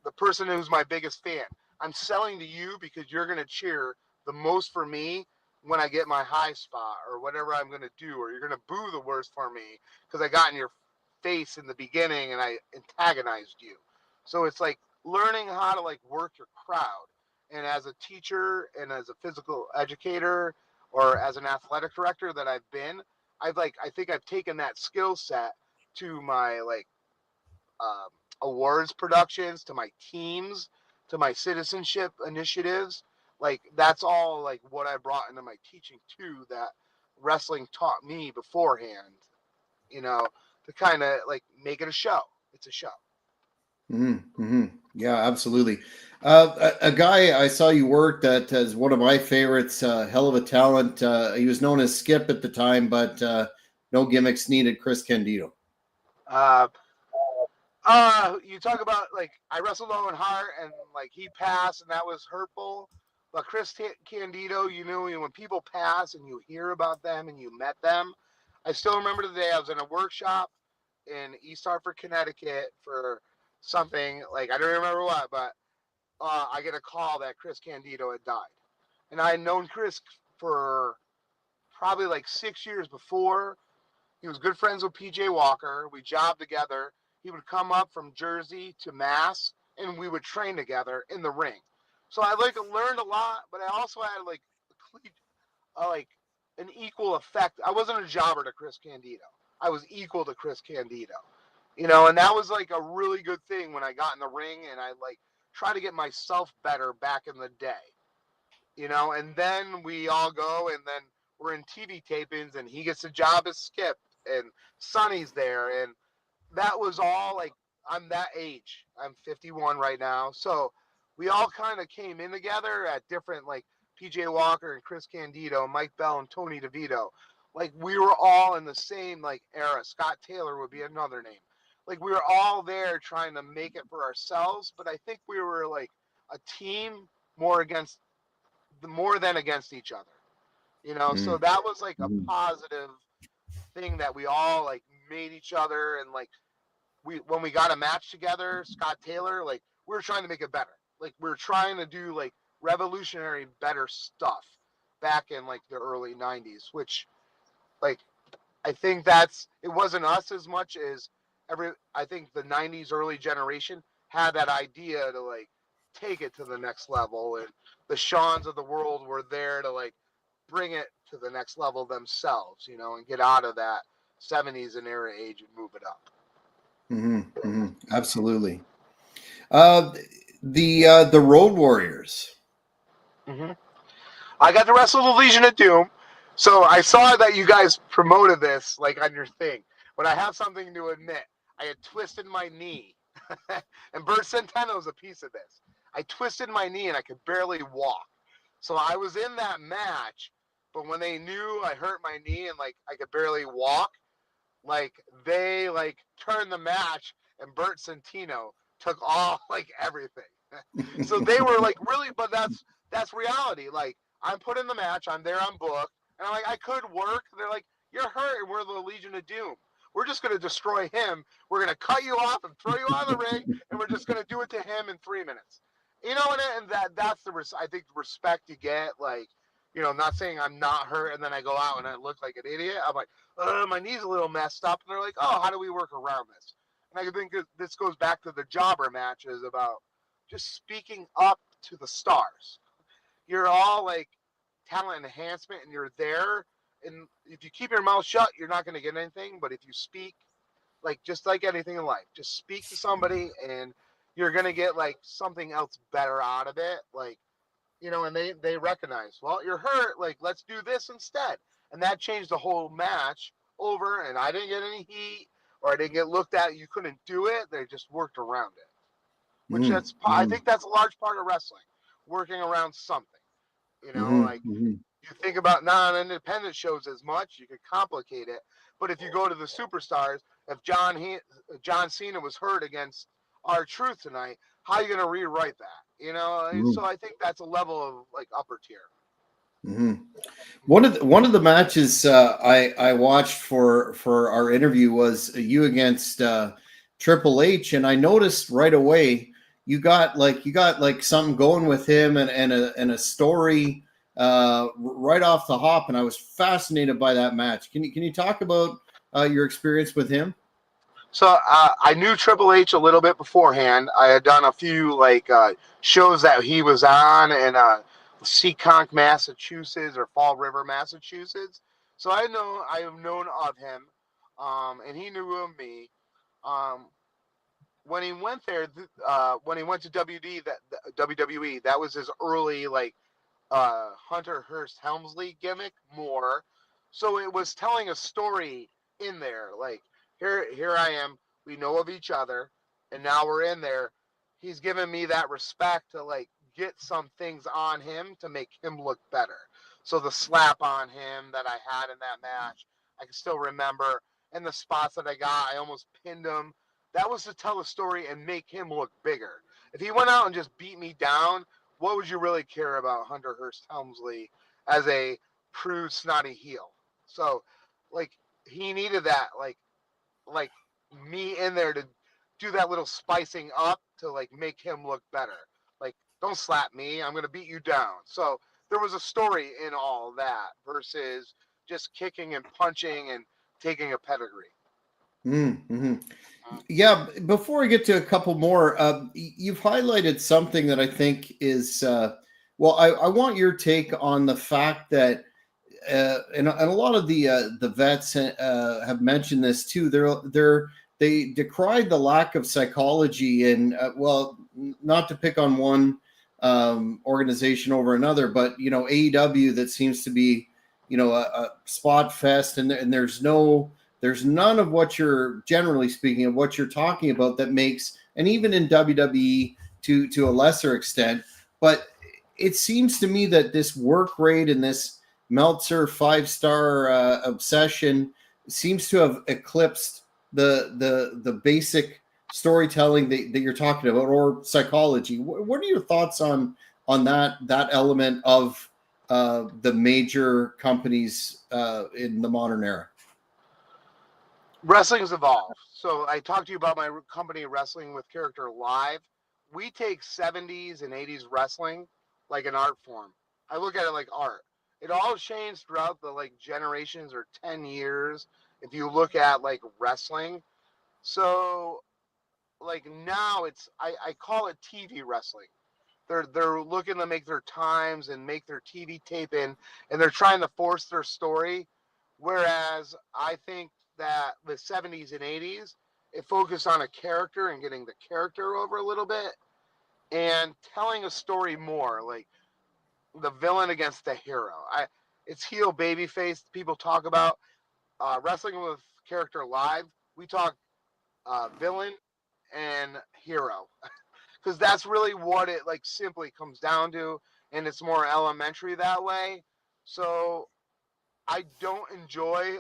the person who's my biggest fan, I'm selling to you because you're going to cheer the most for me when I get my high spot or whatever I'm going to do, or you're going to boo the worst for me because I got in your face in the beginning and I antagonized you. So it's like learning how to like work your crowd. And as a teacher and as a physical educator or as an athletic director that I've been, I think I've taken that skill set to my like um, awards productions, to my teams, to my citizenship initiatives. Like that's all like what I brought into my teaching too, that wrestling taught me beforehand, you know, to kind of like make it a show. It's a show. Yeah, absolutely. A guy I saw you work that is one of my favorites, hell of a talent. He was known as Skip at the time, but no gimmicks needed. Chris Candido. Uh, you talk about like I wrestled Owen Hart and like he passed and that was hurtful. But Candido, you know, when people pass and you hear about them and you met them, I still remember the day I was in a workshop in East Hartford, Connecticut for something like I don't remember what, but I get a call that Chris Candido had died, and I had known Chris for probably like 6 years before. He was good friends with PJ Walker. We jobbed together. He would come up from Jersey to Mass, and we would train together in the ring. So I like learned a lot, but I also had like an equal effect. I wasn't a jobber to Chris Candido. I was equal to Chris Candido, you know, and that was like a really good thing when I got in the ring and I like try to get myself better back in the day, you know, and then we all go and then we're in TV tapings and he gets a job as Skip and Sonny's there. And that was all like, I'm that age. I'm 51 right now. So we all kind of came in together at different, like PJ Walker and Chris Candido, Mike Bell and Tony DeVito. Like we were all in the same like era. Scott Taylor would be another name. Like we were all there trying to make it for ourselves. But I think we were like a team more than against each other, you know. So that was like a positive thing that we all like made each other. And like when we got a match together, Scott Taylor, like we were trying to make it better. Like we were trying to do like revolutionary better stuff back in like the early 90s, which like I think it wasn't us as much as I think the 90s early generation had that idea to like take it to the next level, and the Shawns of the world were there to like bring it to the next level themselves, you know, and get out of that 70s and era age and move it up. Absolutely. The Road Warriors. I got to wrestle the Legion of Doom, so I saw that you guys promoted this like on your thing. But I have something to admit. I had twisted my knee, and Bert Centeno's a piece of this. I twisted my knee and I could barely walk. So I was in that match, but when they knew I hurt my knee and like I could barely walk, like they like turned the match and Bert Centeno took all like everything. So they were like really, but that's reality. Like I'm put in the match, I'm there, I'm booked, and I'm like I could work. They're like you're hurt, and we're the Legion of Doom. We're just gonna destroy him. We're gonna cut you off and throw you out of the ring, and we're just gonna do it to him in 3 minutes. You know, and that's the I think the respect you get. Like, you know, not saying I'm not hurt, and then I go out and I look like an idiot. I'm like, my knee's a little messed up, and they're like, oh, how do we work around this? And I think this goes back to the jobber matches about just speaking up to the stars. You're all like talent enhancement and you're there. And if you keep your mouth shut, you're not going to get anything. But if you speak, like just like anything in life, just speak to somebody and you're gonna get like something else better out of it. Like, and they recognize, well, you're hurt, like let's do this instead. And that changed the whole match over, and I didn't get any heat or I didn't get looked at. You couldn't do it. They just worked around it. Which I think that's a large part of wrestling, working around something. Like you think about non-independent shows as much, you could complicate it. But if you go to the superstars, if John Cena was hurt against R-Truth tonight, how are you going to rewrite that? So I think that's a level of like upper tier. One of the matches I watched for our interview was you against Triple H, and I noticed right away you got like something going with him and a story right off the hop, and I was fascinated by that match. Can you talk about your experience with him? So I knew Triple H a little bit beforehand. I had done a few like shows that he was on in Seekonk, Massachusetts, or Fall River, Massachusetts. So I have known of him, and he knew of me. When he went there, when he went to WWE, that was his early like Hunter Hearst Helmsley gimmick more. So it was telling a story in there. Like here I am. We know of each other, and now we're in there. He's given me that respect to like get some things on him to make him look better. So the slap on him that I had in that match, I can still remember. And the spots that I got, I almost pinned him. That was to tell a story and make him look bigger. If he went out and just beat me down, what would you really care about Hunter Hearst Helmsley as a prude, snotty heel? So, like, he needed that, like me in there to do that little spicing up to, like, make him look better. Like, don't slap me. I'm going to beat you down. So there was a story in all that versus just kicking and punching and taking a pedigree. Yeah, before I get to a couple more, you've highlighted something that I think is I want your take on the fact that and a lot of the vets have mentioned this too. They decried the lack of psychology and not to pick on one organization over another, but AEW, that seems to be a spot fest, and there's none of what you're, generally speaking, of what you're talking about that makes, and even in WWE to a lesser extent, but it seems to me that this work rate and this Meltzer 5-star obsession seems to have eclipsed the basic storytelling that you're talking about, or psychology. What are your thoughts on that element of the major companies in the modern era? Wrestling's evolved. So I talked to you about my company, Wrestling with Character Live. We take 70s and 80s wrestling like an art form. I look at it like art. It all changed throughout the like generations or 10 years if you look at like wrestling. So like now I call it TV wrestling. They're looking to make their times and make their TV tape in, and they're trying to force their story. Whereas I think that the 70s and 80s, it focused on a character and getting the character over a little bit and telling a story more, like the villain against the hero. It's heel babyface. People talk about Wrestling with Character Live. We talk villain and hero because that's really what it like simply comes down to, and it's more elementary that way. So I don't enjoy.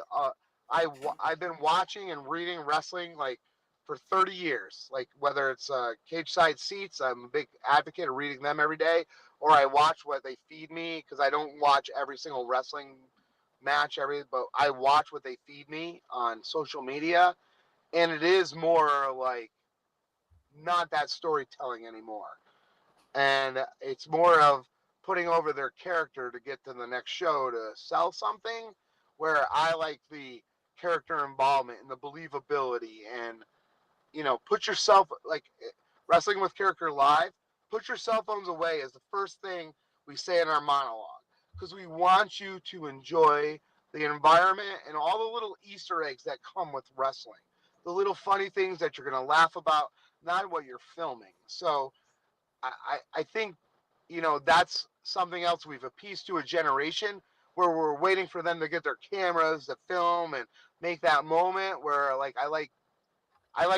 I've been watching and reading wrestling like for 30 years. Like whether it's cage side seats, I'm a big advocate of reading them every day, or I watch what they feed me because I don't watch every single wrestling match but I watch what they feed me on social media, and it is more like not that storytelling anymore, and it's more of putting over their character to get to the next show to sell something, where I like the character involvement and the believability, and put yourself like Wrestling with Character Live, put your cell phones away is the first thing we say in our monologue, because we want you to enjoy the environment and all the little Easter eggs that come with wrestling. the little funny things that you're going to laugh about, not what you're filming. So I think, that's something else we've appeased to a generation where we're waiting for them to get their cameras to film and make that moment where like I like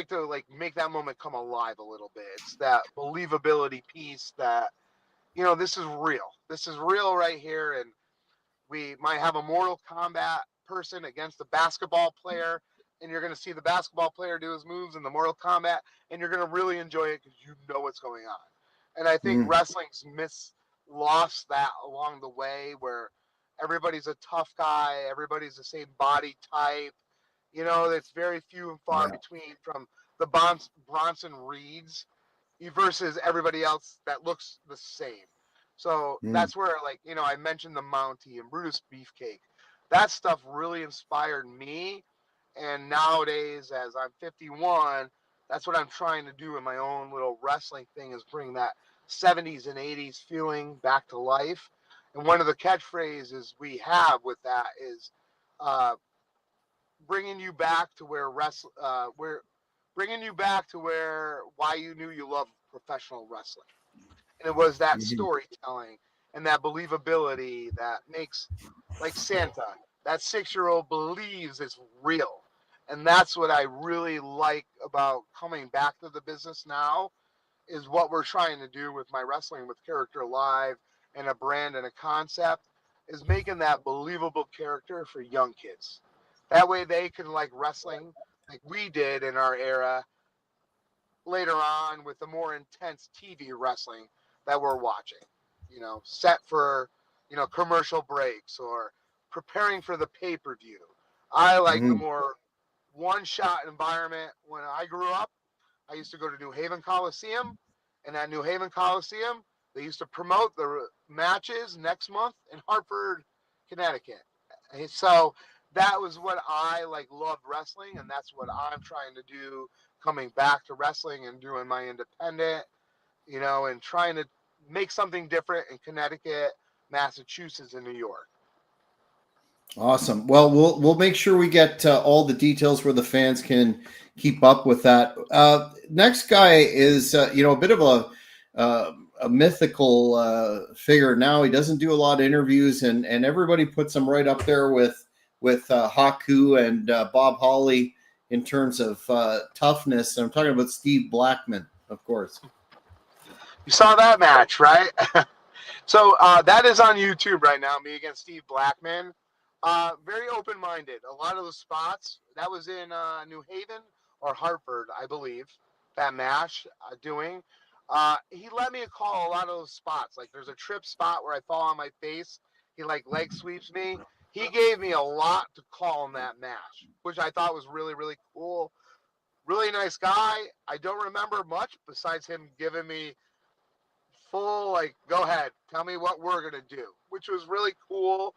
to like make that moment come alive a little bit. It's that believability piece that, this is real. This is real right here. And we might have a Mortal Kombat person against a basketball player, and you're going to see the basketball player do his moves in the Mortal Kombat, and you're going to really enjoy it because you know what's going on. And I think wrestling's lost that along the way where everybody's a tough guy, everybody's the same body type. It's very few and far between from the Bronson Reeds versus everybody else that looks the same. So that's where, like, I mentioned the Mountie and Brutus Beefcake. That stuff really inspired me. And nowadays, as I'm 51, that's what I'm trying to do in my own little wrestling thing is bring that 70s and 80s feeling back to life. And one of the catchphrases we have with that is bringing you back to bringing you back to why you knew you loved professional wrestling. And it was that storytelling and that believability that makes, like Santa, that 6-year-old believes it's real. And that's what I really like about coming back to the business now is what we're trying to do with my Wrestling with Character Live and a brand and a concept is making that believable character for young kids. That way they can like wrestling like we did in our era later on with the more intense TV wrestling that we're watching, set for, commercial breaks or preparing for the pay-per-view. I like the more one-shot environment. When I grew up, I used to go to New Haven Coliseum, and at New Haven Coliseum, they used to promote the matches next month in Hartford, Connecticut. And so that was what I loved wrestling, and that's what I'm trying to do coming back to wrestling and doing my independent, and trying to make something different in Connecticut, Massachusetts, and New York. Awesome. Well, we'll make sure we get all the details where the fans can keep up with that. Next guy is a bit of a mythical figure now. He doesn't do a lot of interviews, and everybody puts him right up there with Haku and Bob Holly in terms of toughness. And I'm talking about Steve Blackman, of course. You saw that match, right? So that is on YouTube right now, me against Steve Blackman. Very open-minded. A lot of the spots, that was in New Haven or Hartford, I believe, that match doing. He let me call a lot of those spots. Like there's a trip spot where I fall on my face. He leg sweeps me. He gave me a lot to call in that match, which I thought was really, really cool. Really nice guy. I don't remember much besides him giving me full, go ahead, tell me what we're going to do, which was really cool,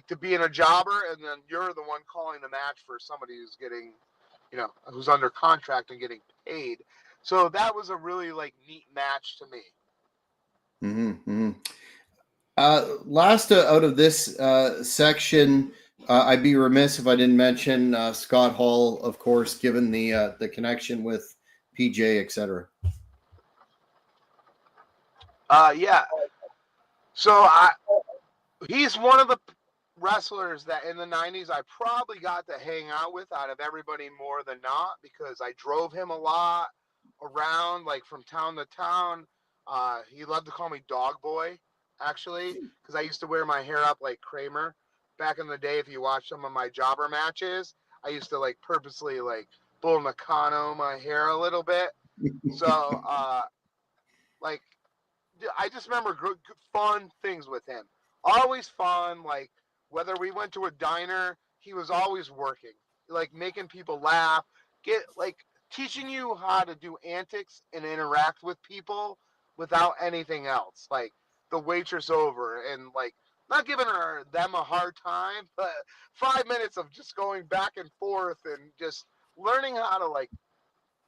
to be in a jobber, and then you're the one calling the match for somebody who's getting, who's under contract and getting paid. So that was a really, neat match to me. Last out of this section, I'd be remiss if I didn't mention Scott Hall, of course, given the connection with PJ, etc. Yeah. So he's one of the wrestlers that in the 90s I probably got to hang out with out of everybody more than not because I drove him a lot around, from town to town. He loved to call me Dog Boy, actually, because I used to wear my hair up like Kramer. Back in the day, if you watch some of my jobber matches, I used to purposely Bull Nakano my hair a little bit. So I just remember good, fun things with him. Always fun. Whether we went to a diner, he was always working, making people laugh, teaching you how to do antics and interact with people without anything else. The waitress over and not giving them a hard time, but 5 minutes of just going back and forth and just learning how to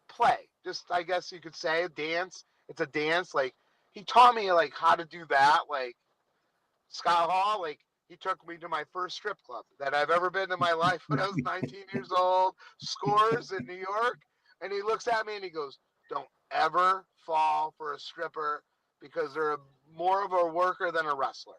play. Just, I guess you could say, dance. It's a dance. He taught me how to do that. Scott Hall, he took me to my first strip club that I've ever been to in my life when I was 19 years old, Scores in New York. And he looks at me and he goes, don't ever fall for a stripper because they're more of a worker than a wrestler.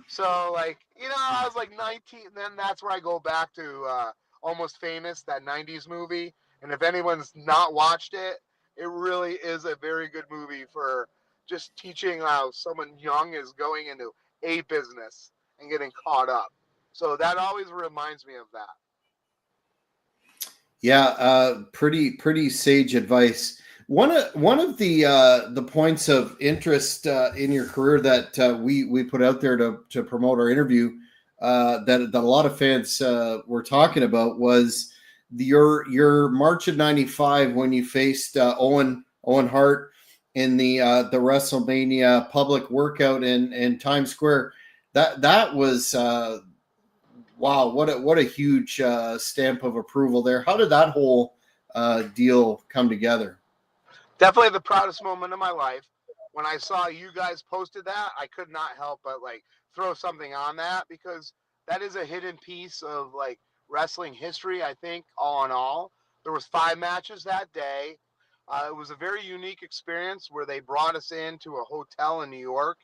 So, like, I was like 19. Then that's where I go back to Almost Famous, that 90s movie. And if anyone's not watched it, it really is a very good movie for just teaching how someone young is going into a business and getting caught up. So that always reminds me of that. Yeah, pretty sage advice. One of the points of interest in your career that we put out there to promote our interview that a lot of fans were talking about was your March of '95 when you faced Owen Hart in the WrestleMania public workout in Times Square. That was wow, what a huge stamp of approval there. How did that whole deal come together? Definitely the proudest moment of my life. When I saw you guys posted that, I could not help but like throw something on that because that is a hidden piece of like wrestling history. I think all in all, there was 5 matches that day. It was a very unique experience where they brought us into a hotel in New York,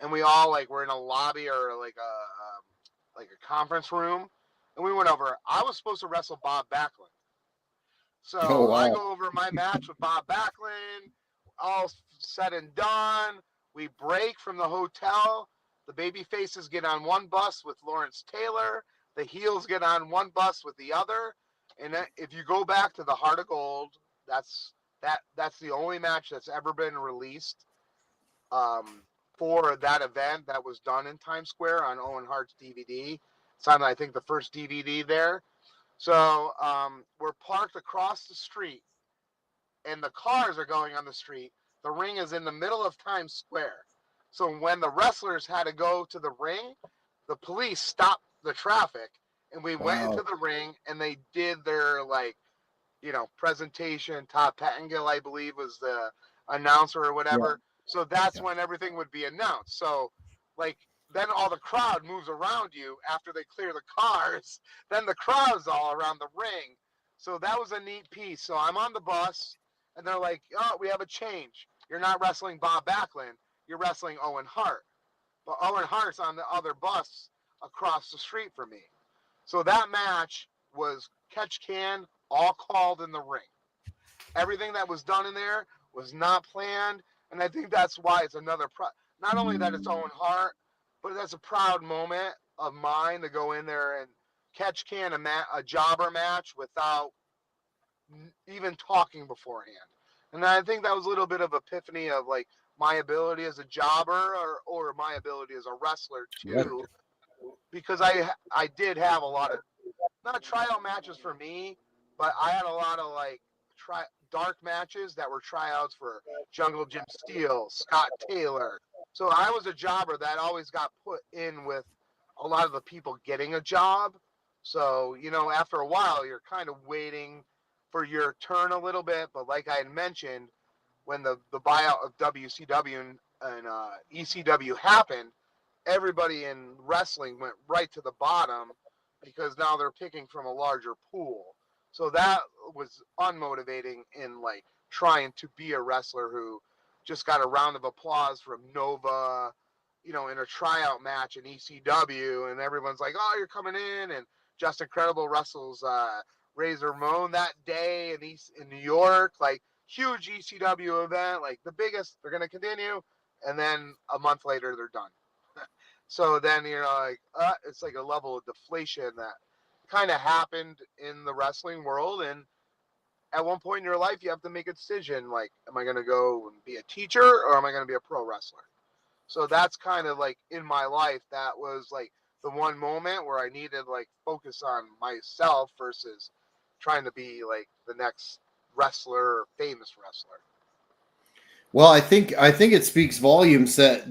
and we all like were in a lobby or like a conference room, and we went over. I was supposed to wrestle Bob Backlund. Oh So I wow. go over my match with Bob Backlund, all said and done. We break from the hotel. The baby faces get on one bus with Lawrence Taylor. The heels get on one bus with the other. And if you go back to the Heart of Gold, that's the only match that's ever been released for that event that was done in Times Square on Owen Hart's DVD. It's on, I think, the first DVD there. So we're parked across the street, and the cars are going on the street. The ring is in the middle of Times Square. So when the wrestlers had to go to the ring, the police stopped the traffic, and we went into the ring, and they did their presentation. Todd Pettengill, I believe, was the announcer or whatever. So that's when everything would be announced. So like then all the crowd moves around you after they clear the cars. Then the crowd's all around the ring. So that was a neat piece. So I'm on the bus, and they're like, "Oh, we have a change. You're not wrestling Bob Backlund. You're wrestling Owen Hart." But Owen Hart's on the other bus across the street from me. So that match was catch can, all called in the ring. Everything that was done in there was not planned, and I think that's why it's another not only that it's Owen Hart, but that's a proud moment of mine to go in there and catch can a jobber match without even talking beforehand. And I think that was a little bit of epiphany of like my ability as a jobber or my ability as a wrestler too, because I did have a lot of not tryout matches for me, but I had a lot of like dark matches that were tryouts for Jungle Jim Steele, Scott Taylor. So I was a jobber that always got put in with a lot of the people getting a job. So, after a while, you're kind of waiting for your turn a little bit. But like I had mentioned, when the buyout of WCW and ECW happened, everybody in wrestling went right to the bottom because now they're picking from a larger pool. So that was unmotivating in like trying to be a wrestler who just got a round of applause from Nova, in a tryout match in ECW, and everyone's like, "Oh, you're coming in," and Just Incredible wrestles Razor Ramon that day in New York, like huge ECW event, like the biggest. They're gonna continue, and then a month later they're done. So then like it's like a level of deflation that kind of happened in the wrestling world. And at one point in your life, you have to make a decision like, am I going to go and be a teacher or am I going to be a pro wrestler? So that's kind of like in my life, that was like the one moment where I needed like focus on myself versus trying to be like the next wrestler or famous wrestler. Well, I think it speaks volumes that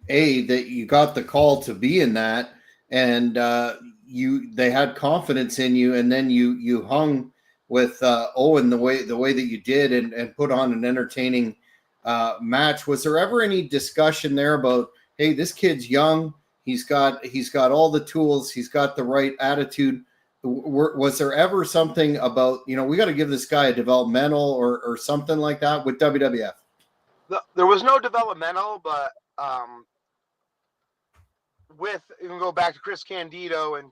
you got the call to be in that, and they had confidence in you, and then you hung with Owen the way that you did, and put on an entertaining match. Was there ever any discussion there about, hey, this kid's young, He's got all the tools. He's got the right attitude. Was there ever something about, we got to give this guy a developmental or something like that with WWF? There was no developmental, but you can go back to Chris Candido and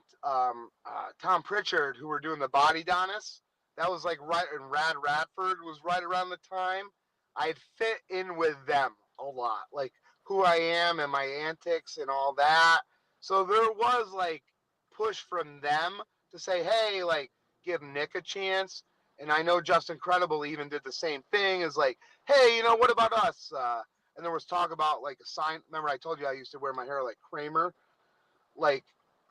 Tom Pritchard, who were doing the Body Donis. That was like right, and Rad Radford was right around the time. I fit in with them a lot, like who I am and my antics and all that. So there was like push from them to say, hey, like give Nick a chance. And I know Justin Credible even did the same thing. Is like, hey, what about us? And there was talk about like a sign. Remember, I told you I used to wear my hair like Kramer, like,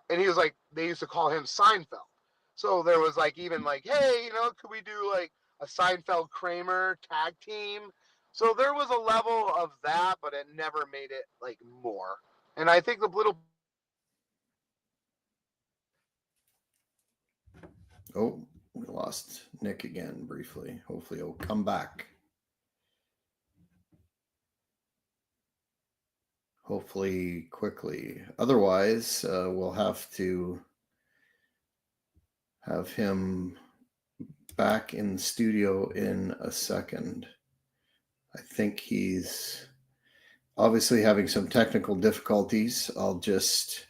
and he was like, they used to call him Seinfeld. So there was like even like, hey, could we do like a Seinfeld Kramer tag team? So there was a level of that, but it never made it like more. And I think the little. Oh, we lost Nick again briefly. Hopefully he'll come back. Hopefully quickly. Otherwise, we'll have to have him back in the studio in a second. I think he's obviously having some technical difficulties. I'll just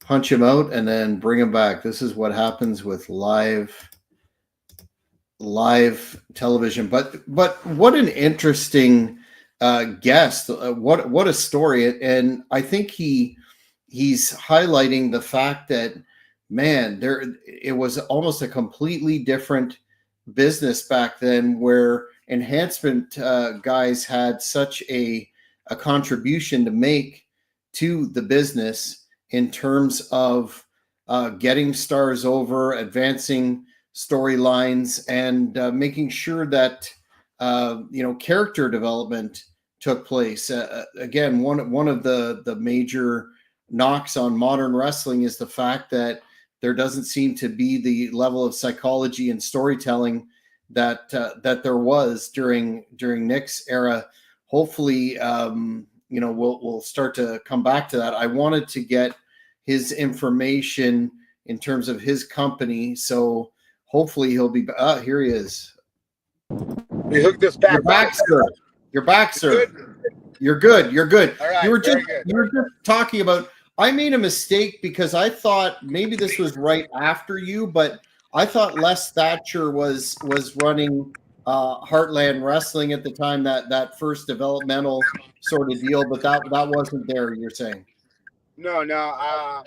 punch him out and then bring him back. This is what happens with live television. But what an interesting guest. What a story. And I think he's highlighting the fact that, man, it was almost a completely different business back then, where enhancement guys had such a contribution to make to the business in terms of getting stars over, advancing storylines, and making sure that character development took place. Again, one of the major knocks on modern wrestling is the fact that there doesn't seem to be the level of psychology and storytelling that there was during Nick's era. Hopefully, we'll start to come back to that. I wanted to get his information in terms of his company, so hopefully he'll be. Here he is. We hooked this back. You're back, sir. You're back, sir. Good? You're good. You're good. All right. You were just good. talking about. I made a mistake because I thought maybe this was right after you, but I thought Les Thatcher was running Heartland Wrestling at the time, that first developmental sort of deal, but that wasn't there, you're saying? No. I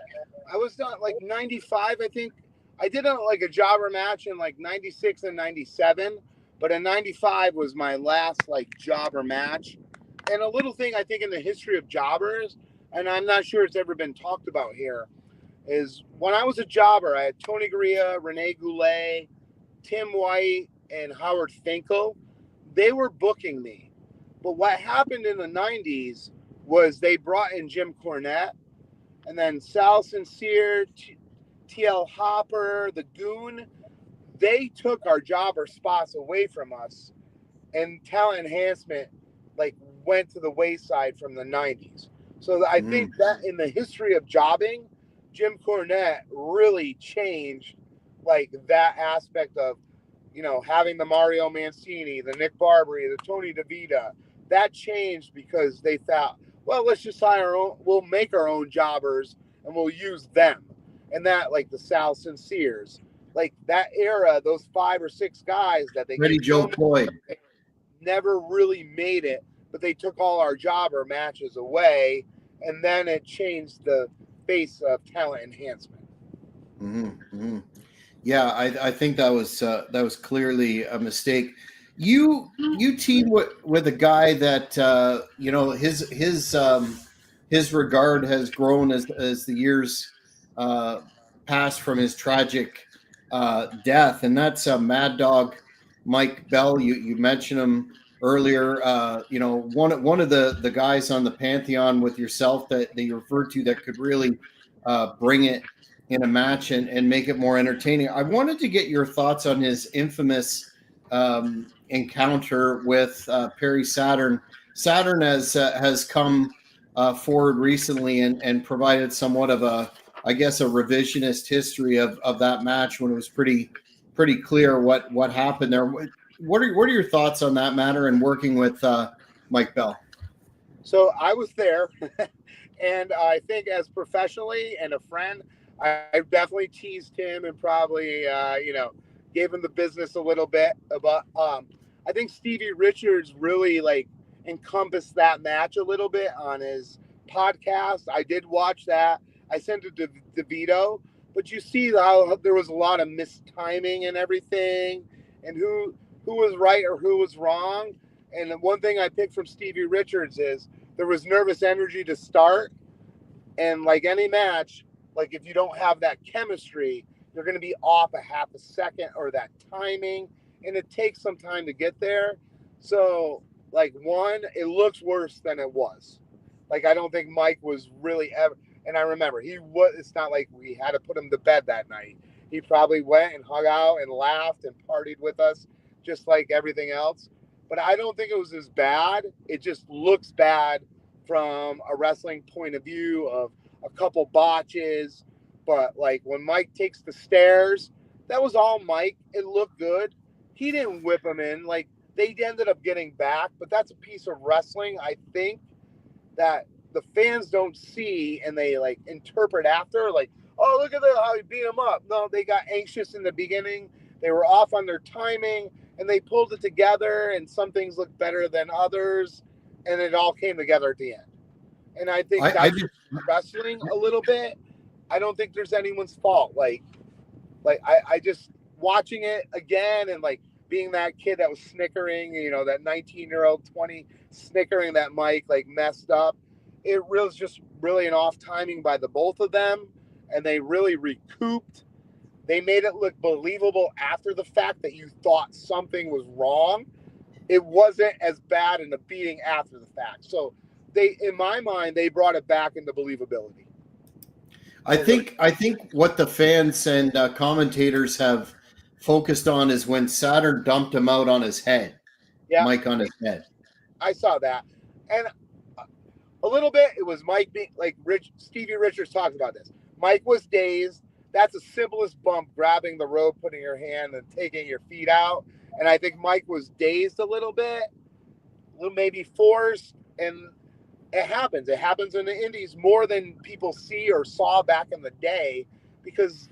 was done like 95, I think. I did like a jobber match in like 96 and 97, but in 95 was my last like jobber match. And a little thing I think in the history of jobbers, and I'm not sure it's ever been talked about here, is when I was a jobber, I had Tony Gurria, Rene Goulet, Tim White, and Howard Finkel. They were booking me. But what happened in the 90s was they brought in Jim Cornette, and then Sal Sincere, T.L. Hopper, the Goon. They took our jobber spots away from us, and talent enhancement like went to the wayside from the 90s. So I think that in the history of jobbing, Jim Cornette really changed like that aspect of, having the Mario Mancini, the Nick Barberi, the Tony DeVita. That changed because they thought, well, let's just we'll make our own jobbers and we'll use them. And that, like the Sal Sinceres, like that era, those 5 or 6 guys that they Ready Joe Floyd never really made it, but they took all our jobber matches away, and then it changed the face of talent enhancement. Yeah, I think that was clearly a mistake. You team with a guy that his regard has grown as the years passed from his tragic death, and that's Mad Dog Mike Bell. You mentioned him earlier. One of the guys on the pantheon with yourself that you referred to that could really bring it in a match and make it more entertaining. I wanted to get your thoughts on his infamous encounter with Perry Saturn. Saturn has come forward recently and provided somewhat of a revisionist history of that match when it was pretty clear what happened there. What are your thoughts on that matter and working with Mike Bell? So I was there, and I think as professionally and a friend, I definitely teased him and probably gave him the business a little bit. But I think Stevie Richards really like encompassed that match a little bit on his podcast. I did watch that. I sent it to DeVito, but you see how there was a lot of mistiming and everything, and who was right or who was wrong. And the one thing I picked from Stevie Richards is there was nervous energy to start. And like any match, like if you don't have that chemistry, you're going to be off a half a second or that timing. And it takes some time to get there. So like it looks worse than it was. Like, I don't think Mike was really ever. And I remember it's not like we had to put him to bed that night. He probably went and hung out and laughed and partied with us just like everything else. But I don't think it was as bad. It just looks bad from a wrestling point of view of a couple botches. But like when Mike takes the stairs, that was all Mike. It looked good. He didn't whip him in. Like, they ended up getting back, but that's a piece of wrestling, I think, that the fans don't see and they like interpret after, like, oh, look at how he beat him up. No, they got anxious in the beginning. They were off on their timing. And they pulled it together, and some things looked better than others, and it all came together at the end. And I think that's wrestling a little bit. I don't think there's anyone's fault. Like I just watching it again and like being that kid that was snickering, that 19-year-old 20 snickering that Mike like messed up. It was just really an off timing by the both of them, and they really recouped. They made it look believable after the fact that you thought something was wrong. It wasn't as bad in the beating after the fact. So in my mind, they brought it back into believability. I think what the fans and commentators have focused on is when Saturn dumped him out on his head. Yeah, Mike on his head. I saw that. And a little bit, it was Mike being like Stevie Richards talks about this. Mike was dazed. That's the simplest bump, grabbing the rope, putting your hand and taking your feet out. And I think Mike was dazed a little bit, maybe forced. And it happens. It happens in the indies more than people see or saw back in the day, because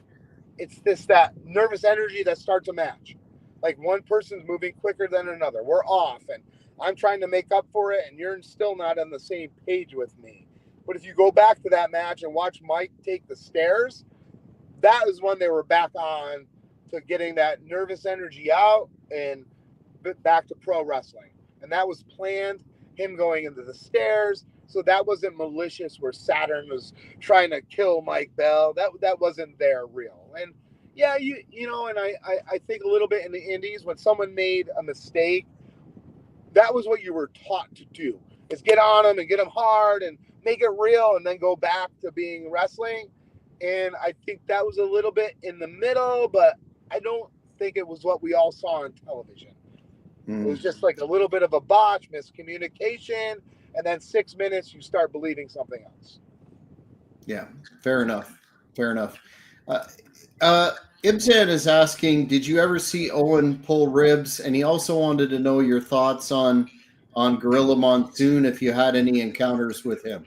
it's that nervous energy that starts a match. Like one person's moving quicker than another. We're off, and I'm trying to make up for it, and you're still not on the same page with me. But if you go back to that match and watch Mike take the stairs, that is when they were back on to getting that nervous energy out and back to pro wrestling. And that was planned, him going into the stairs. So that wasn't malicious where Saturn was trying to kill Mike Bell. That wasn't there real. And yeah, and I think a little bit in the indies, when someone made a mistake, that was what you were taught to do, is get on them and get them hard and make it real and then go back to being wrestling. And I think that was a little bit in the middle, but I don't think it was what we all saw on television. It was just like a little bit of a botch, miscommunication, and then 6 minutes you start believing something else. Yeah, fair enough. Ibzan is asking, did you ever see Owen pull ribs? And he also wanted to know your thoughts on Gorilla Monsoon, if you had any encounters with him.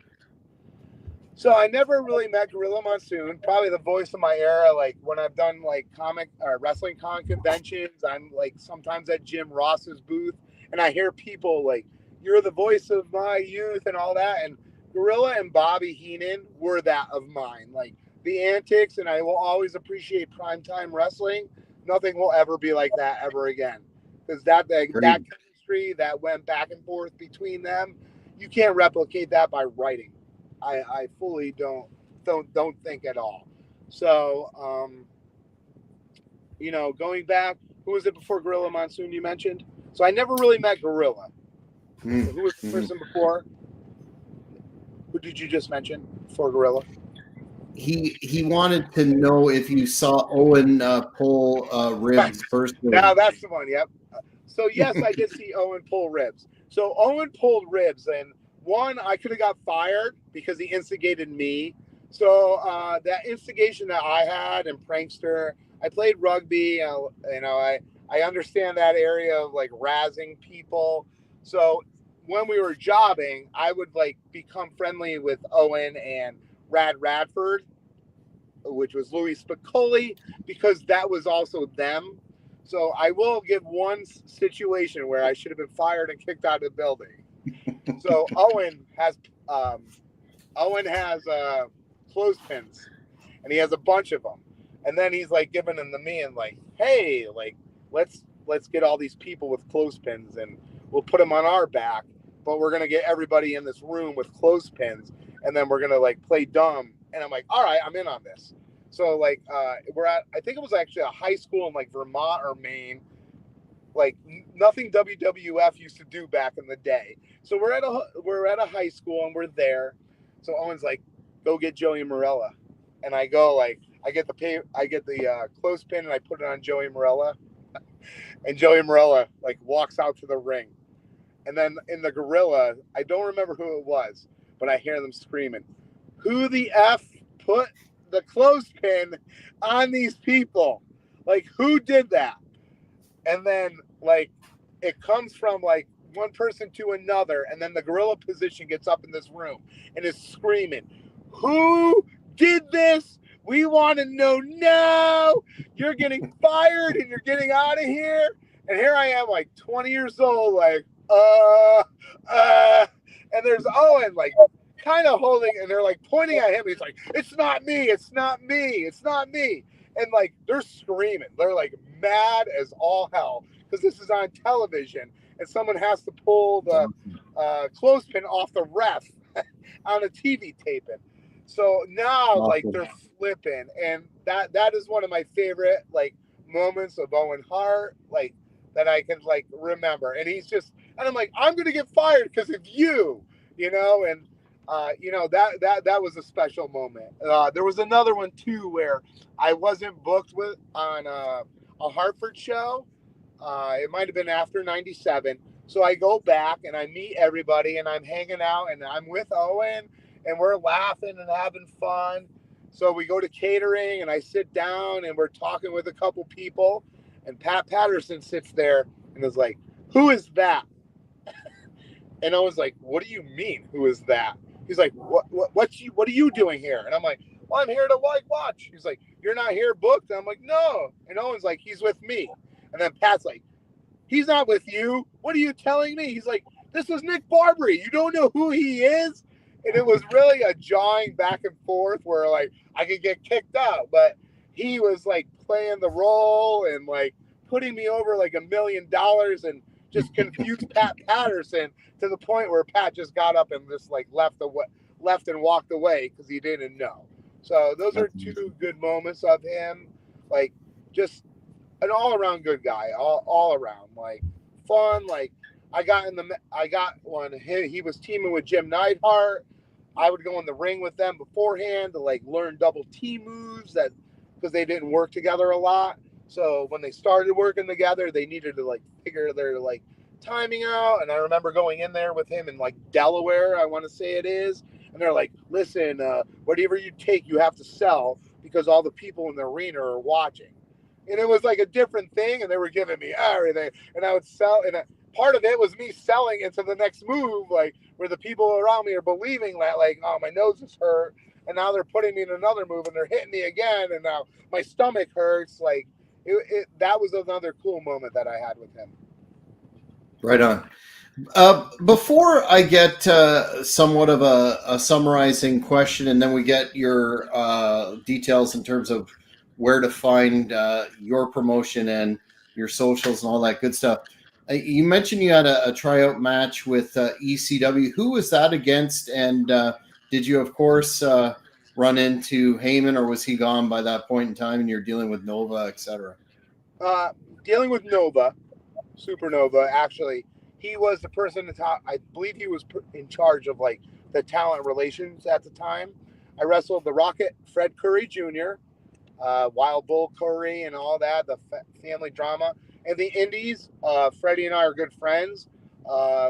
So I never really met Gorilla Monsoon, probably the voice of my era. Like when I've done like comic or wrestling con conventions, I'm like sometimes at Jim Ross's booth, and I hear people like, you're the voice of my youth and all that. And Gorilla and Bobby Heenan were that of mine. Like the antics, and I will always appreciate primetime wrestling. Nothing will ever be like that ever again. Because that chemistry that went back and forth between them, you can't replicate that by writing. I fully don't think at all. So, going back, who was it before Gorilla Monsoon you mentioned? So I never really met Gorilla. So who was the person before? Who did you just mention before Gorilla? He wanted to know if you saw Owen pull ribs first. Now that's the one. Yep. So yes, I did see Owen pull ribs. So Owen pulled ribs, and one, I could have got fired because he instigated me. So that instigation that I had in Prankster, I played rugby. I understand that area of like razzing people. So when we were jobbing, I would like become friendly with Owen and Radford, which was Louis Spicoli, because that was also them. So I will give one situation where I should have been fired and kicked out of the building. So Owen has clothespins, and he has a bunch of them. And then he's like giving them to me and like, hey, like let's get all these people with clothespins and we'll put them on our back, but we're gonna get everybody in this room with clothespins, and then we're gonna like play dumb. And I'm like, all right, I'm in on this. So like we're at, I think it was actually a high school in like Vermont or Maine, like nothing WWF used to do back in the day. So we're at a high school and we're there. So Owen's like, go get Joey Morella, and I go like, I get the clothespin and I put it on Joey Morella, and Joey Morella like walks out to the ring, and then in the gorilla, I don't remember who it was, but I hear them screaming, "Who the F put the clothespin on these people? Like, who did that?" And then like it comes from like one person to another, and then the gorilla position gets up in this room and is screaming, "Who did this? We want to know now. You're getting fired and you're getting out of here." And here I am, like 20 years old, like, and there's Owen, like, kind of holding, and they're like pointing at him. He's like, "It's not me. It's not me. It's not me." And like, they're screaming. They're like mad as all hell because this is on television and someone has to pull the clothespin off the ref on a TV taping. So now, like, they're flipping, and that is one of my favorite like moments of Owen Hart, like that I can like remember. And he's just, and I'm like, I'm gonna get fired because of you, and that was a special moment. There was another one too where I wasn't booked with on a Hartford show. It might have been after '97. So I go back and I meet everybody and I'm hanging out and I'm with Owen and we're laughing and having fun. So we go to catering and I sit down and we're talking with a couple people, and Pat Patterson sits there and is like, "Who is that?" And I was like, "What do you mean, who is that?" He's like, what are you doing here? And I'm like, "Well, I'm here to like watch." He's like, "You're not here booked?" And I'm like, "No." And Owen's like, "He's with me." And then Pat's like, "He's not with you. What are you telling me?" He's like, "This was Nick Barberi. You don't know who he is?" And it was really a jawing back and forth where like I could get kicked out, but he was like playing the role and like putting me over like $1 million and just confused Pat Patterson to the point where Pat just got up and just like left and walked away because he didn't know. So those are two good moments of him, like just an all-around good guy, all around, like fun. Like I got one. He was teaming with Jim Neidhart. I would go in the ring with them beforehand to like learn double T moves because they didn't work together a lot. So when they started working together, they needed to like figure their like timing out. And I remember going in there with him in like Delaware, I want to say it is. And they're like, "Listen, whatever you take, you have to sell because all the people in the arena are watching." And it was like a different thing. And they were giving me everything. And I would sell. And part of it was me selling into the next move, like where the people around me are believing that, like, "Oh, my nose is hurt." And now they're putting me in another move and they're hitting me again. And now my stomach hurts. Like, that was another cool moment that I had with him. Right on. Before I get somewhat of a summarizing question, and then we get your details in terms of where to find your promotion and your socials and all that good stuff. You mentioned you had a tryout match with ECW. Who was that against? And did you, of course, run into Heyman, or was he gone by that point in time and you're dealing with Nova, etc.? Dealing with Nova, Supernova, actually. He was the person to talk. I believe he was in charge of like the talent relations at the time. I wrestled the Rocket, Fred Curry Jr., Wild Bull Curry, and all that, the family drama. And the Indies, Freddie and I are good friends.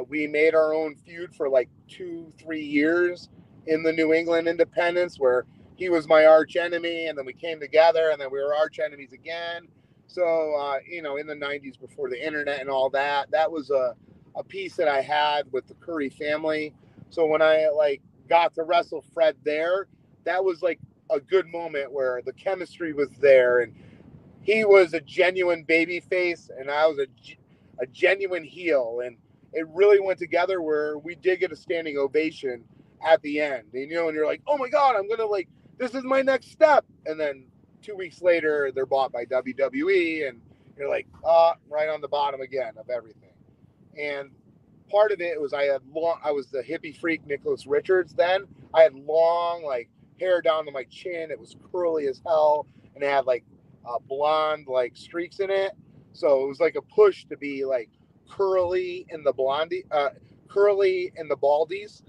We made our own feud for like 2-3 years in the New England Independence, where he was my arch enemy, and then we came together, and then we were arch enemies again. So, in the 90s, before the internet and all that, that was a piece that I had with the Curry family. So when I got to wrestle Fred there, that was like a good moment where the chemistry was there, and he was a genuine baby face, and I was a genuine heel, and it really went together where we did get a standing ovation at the end. And you're like, oh my God, I'm gonna this is my next step. And then 2 weeks later, they're bought by WWE, and you're like, right on the bottom again of everything. And part of it was I was the hippie freak Nicholas Richards then. I had long hair down to my chin. It was curly as hell, and it had blonde streaks in it. So it was like a push to be curly in the curly in the baldies.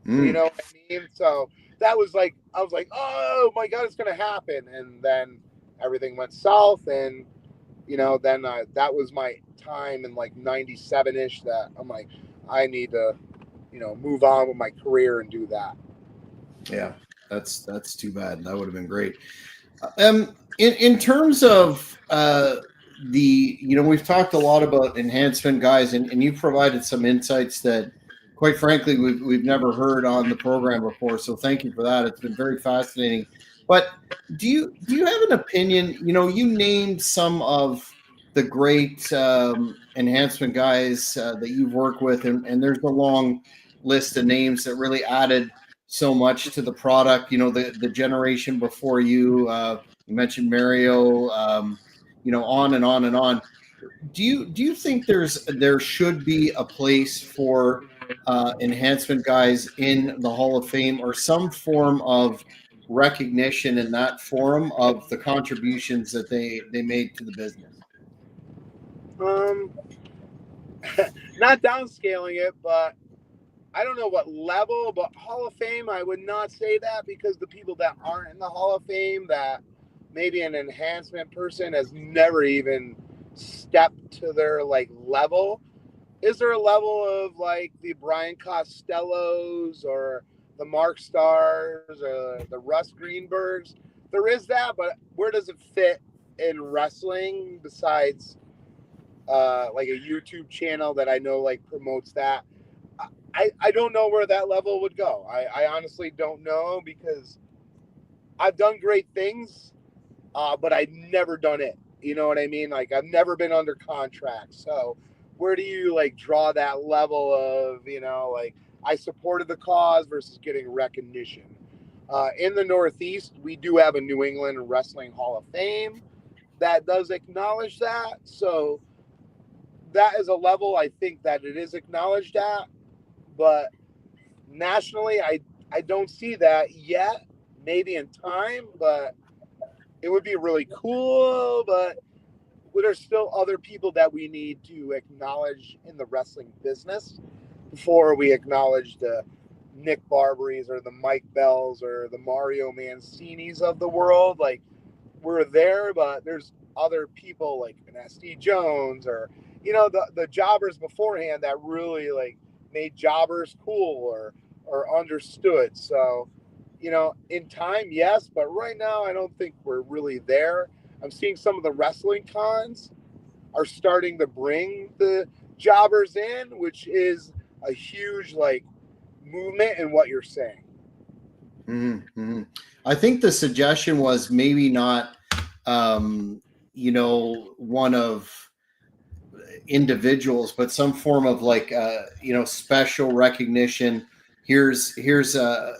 You know what I mean? So that was I was like, oh my God, it's gonna happen. And then everything went south, and then that was my time in 97-ish that I'm like, I need to move on with my career and do that. Yeah, that's too bad. That would have been great. In terms of we've talked a lot about enhancement guys, and you've provided some insights that, quite frankly, we've never heard on the program before. So thank you for that. It's been very fascinating. But do you have an opinion? You named some of the great enhancement guys that you've worked with, and there's a long list of names that really added so much to the product. The generation before you. You mentioned Mario. On and on and on. Do you think there should be a place for enhancement guys in the Hall of Fame, or some form of recognition in that forum of the contributions that they made to the business? Not downscaling it, but I don't know what level, but Hall of Fame, I would not say that, because the people that aren't in the Hall of Fame, that maybe an enhancement person has never even stepped to their level. Is there a level of the Brian Costellos or the Mark Stars or the Russ Greenbergs? There is that, but where does it fit in wrestling besides a YouTube channel that I know promotes that? I don't know where that level would go. I honestly don't know, because I've done great things, but I've never done it. You know what I mean? I've never been under contract. So where do you draw that level of, I supported the cause versus getting recognition? In the Northeast, we do have a New England Wrestling Hall of Fame that does acknowledge that. So that is a level I think that it is acknowledged at. But nationally, I don't see that yet. Maybe in time, but it would be really cool. But there's still other people that we need to acknowledge in the wrestling business before we acknowledge the Nick Barberis or the Mike Bells or the Mario Mancinis of the world. We're there, but there's other people like an SD Jones or the jobbers beforehand that really made jobbers cool or understood. So in time, yes, but right now I don't think we're really there. I'm seeing some of the wrestling cons are starting to bring the jobbers in, which is a huge movement in what you're saying. Mm-hmm. I think the suggestion was maybe not one of individuals, but some form of special recognition. Here's a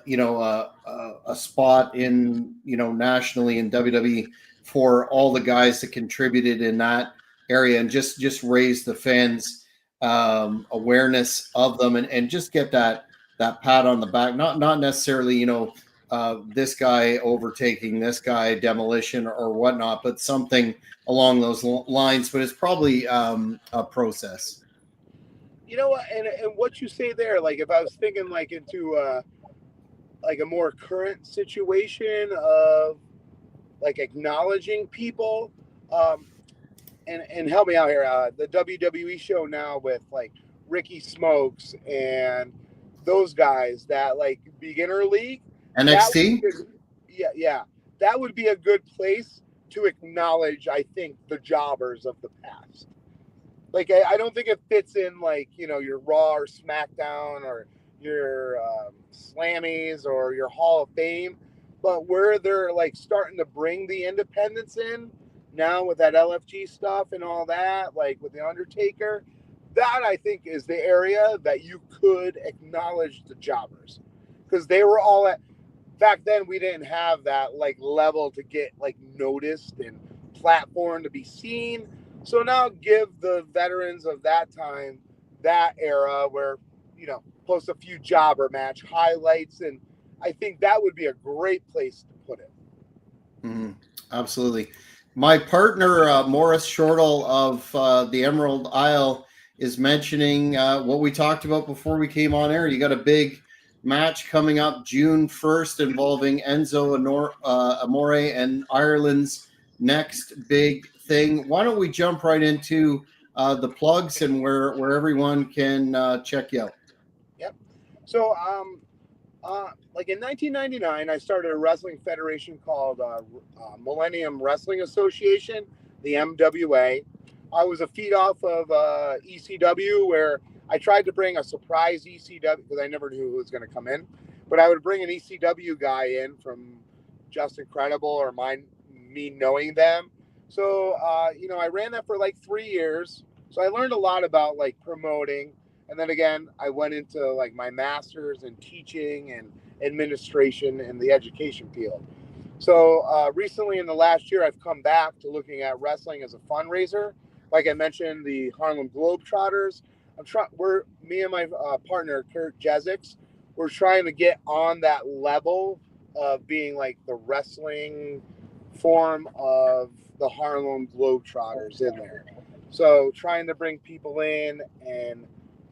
spot in nationally in WWE for all the guys that contributed in that area, and just raise the fans awareness of them, and just get that pat on the back, not necessarily this guy overtaking this guy, demolition or whatnot, but something along those lines. But it's probably a process. You know what? And what you say there, if I was thinking into a more current situation of acknowledging people, and help me out here. The WWE show now with Ricky Smokes and those guys that like beginner league. That NXT. yeah, that would be a good place to acknowledge, I think, the jobbers of the past. Like, I don't think it fits in like, you know, your Raw or SmackDown or your Slammies or your Hall of Fame, but where they're like starting to bring the independents in now with that LFG stuff and all that, like with the Undertaker, that I think is the area that you could acknowledge the jobbers, because they were all at, back then we didn't have that like level to get like noticed and platform to be seen. So now give the veterans of that time, that era, where, you know, post a few jobber match highlights, and I think that would be a great place to put it. Mm-hmm. Absolutely. My partner, Morris Shortle of the Emerald Isle, is mentioning what we talked about before we came on air. You got a big match coming up June 1st involving Enzo Amore and Ireland's next big thing. Why don't we jump right into the plugs and where everyone can check you out? Yep. So, like in 1999, I started a wrestling federation called Millennium Wrestling Association, the MWA. I was a feed off of ECW, where I tried to bring a surprise ECW because I never knew who was going to come in, but I would bring an ECW guy in from Just Incredible or me knowing them. So, you know, I ran that for like 3 years. So I learned a lot about like promoting. And then again, I went into like my master's in teaching and administration in the education field. So recently in the last year, I've come back to looking at wrestling as a fundraiser. Like I mentioned, the Harlem Globetrotters. Me and my partner, Kurt Jesix, we're trying to get on that level of being like the wrestling form of the Harlem Globetrotters in there. So trying to bring people in and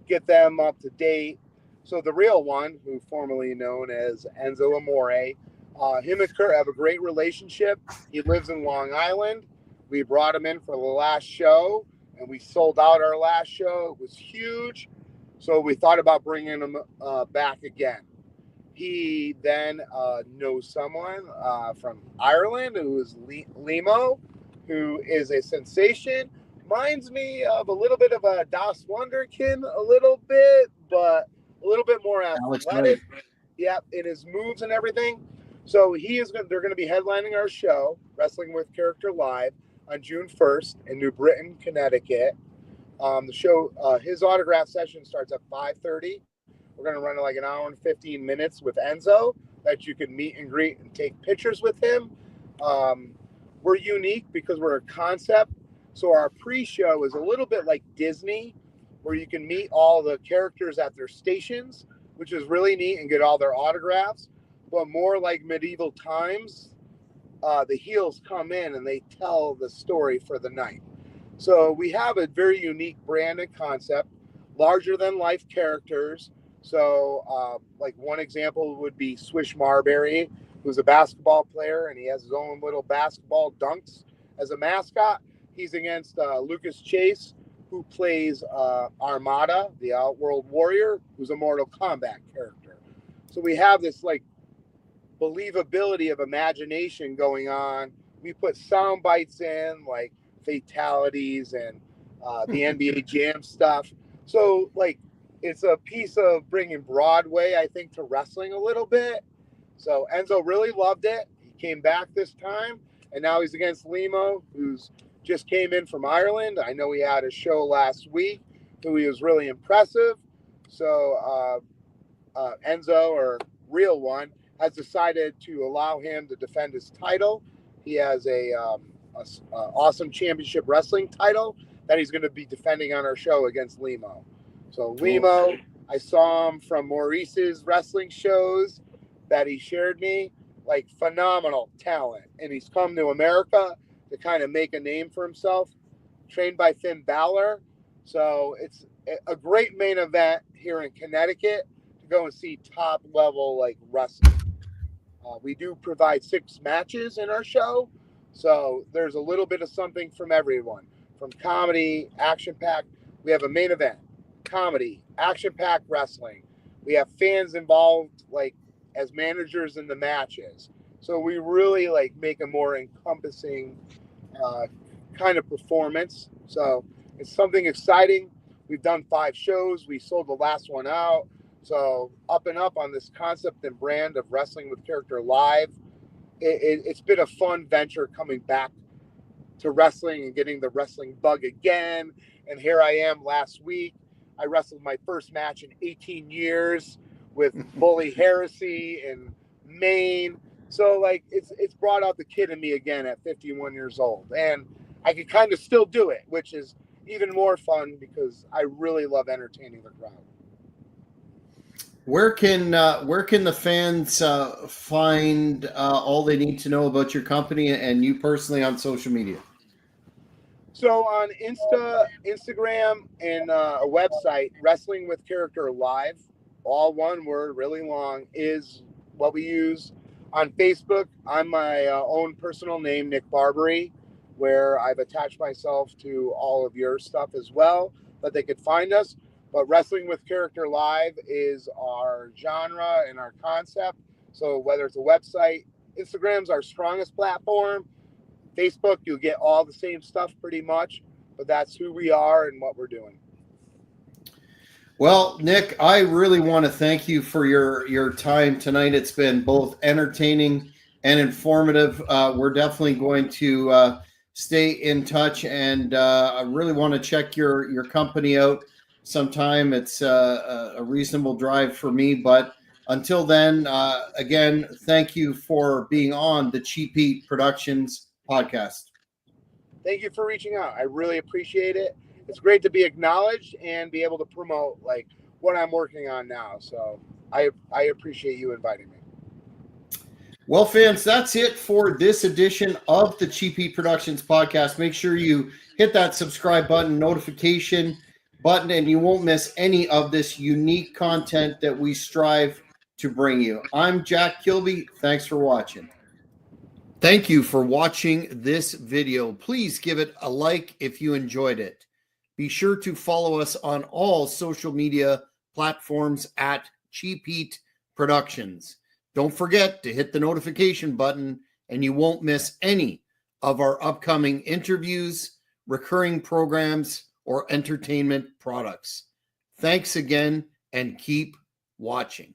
get them up to date. So the real one, who formerly known as Enzo Amore, him and Kurt have a great relationship. He lives in Long Island. We brought him in for the last show, and we sold out our last show. It was huge. So we thought about bringing him back again. He then knows someone from Ireland who is Limo, who is a sensation. Reminds me of a little bit of a Das Wunderkind, a little bit, but a little bit more athletic. Yeah, in his moves and everything. So they're going to be headlining our show, Wrestling with Character Live, on June 1st in New Britain, Connecticut. The show, his autograph session starts at 5:30. We're going to run like an hour and 15 minutes with Enzo that you can meet and greet and take pictures with him. We're unique because we're a concept. So our pre-show is a little bit like Disney, where you can meet all the characters at their stations, which is really neat, and get all their autographs. But more like medieval times, the heels come in and they tell the story for the night. So we have a very unique brand and concept, larger than life characters. So like one example would be Swish Barberi, who's a basketball player, and he has his own little basketball dunks as a mascot. He's against Lucas Chase, who plays Armada, the Outworld Warrior, who's a Mortal Kombat character. So we have this like believability of imagination going on. We put sound bites in, like fatalities and the NBA Jam stuff. So like it's a piece of bringing Broadway, I think, to wrestling a little bit. So Enzo really loved it. He came back this time, and now he's against Limo, who's just came in from Ireland. I know he had a show last week, who he was really impressive. So Enzo, or Real One, has decided to allow him to defend his title. He has a awesome championship wrestling title that he's going to be defending on our show against Limo. So Limo, I saw him from Maurice's wrestling shows that he shared me, like phenomenal talent. And he's come to America to kind of make a name for himself, trained by Finn Balor. So it's a great main event here in Connecticut to go and see top level like wrestling. We do provide 6 matches in our show. So there's a little bit of something from everyone, from comedy, action packed. We have a main event. comedy, action-packed wrestling. We have fans involved, like as managers in the matches. So we really like make a more encompassing kind of performance. So it's something exciting. We've done 5 shows. We sold the last one out. So up and up on this concept and brand of wrestling with character live. It's been a fun venture coming back to wrestling and getting the wrestling bug again. And here I am last week. I wrestled my first match in 18 years with Bully Heresy in Maine. So like it's brought out the kid in me again at 51 years old. And I can kind of still do it, which is even more fun because I really love entertaining the crowd. Where can the fans find all they need to know about your company and you personally on social media? So on Instagram, and a website, Wrestling with Character Live, all one word, really long, is what we use. On Facebook, I'm my own personal name, Nick Barberi, where I've attached myself to all of your stuff as well, that they could find us. But Wrestling with Character Live is our genre and our concept. So whether it's a website, Instagram's our strongest platform. Facebook, you'll get all the same stuff pretty much, but that's who we are and what we're doing. Well, Nick, I really want to thank you for your time tonight. It's been both entertaining and informative. We're definitely going to stay in touch, and I really want to check your company out sometime. It's a reasonable drive for me, but until then, again, thank you for being on the Cheap Heat Productions podcast. Thank you for reaching out. I really appreciate it. It's great to be acknowledged and be able to promote like what I'm working on now. So I appreciate you inviting me. Well, fans, that's it for this edition of the Cheap Heat Productions podcast. Make sure you hit that subscribe button, notification button, and you won't miss any of this unique content that we strive to bring you. I'm Jack Kilby. Thanks for watching. Thank you for watching this video. Please give it a like if you enjoyed it. Be sure to follow us on all social media platforms at Cheap Heat Productions. Don't forget to hit the notification button and you won't miss any of our upcoming interviews, recurring programs, or entertainment products. Thanks again and keep watching.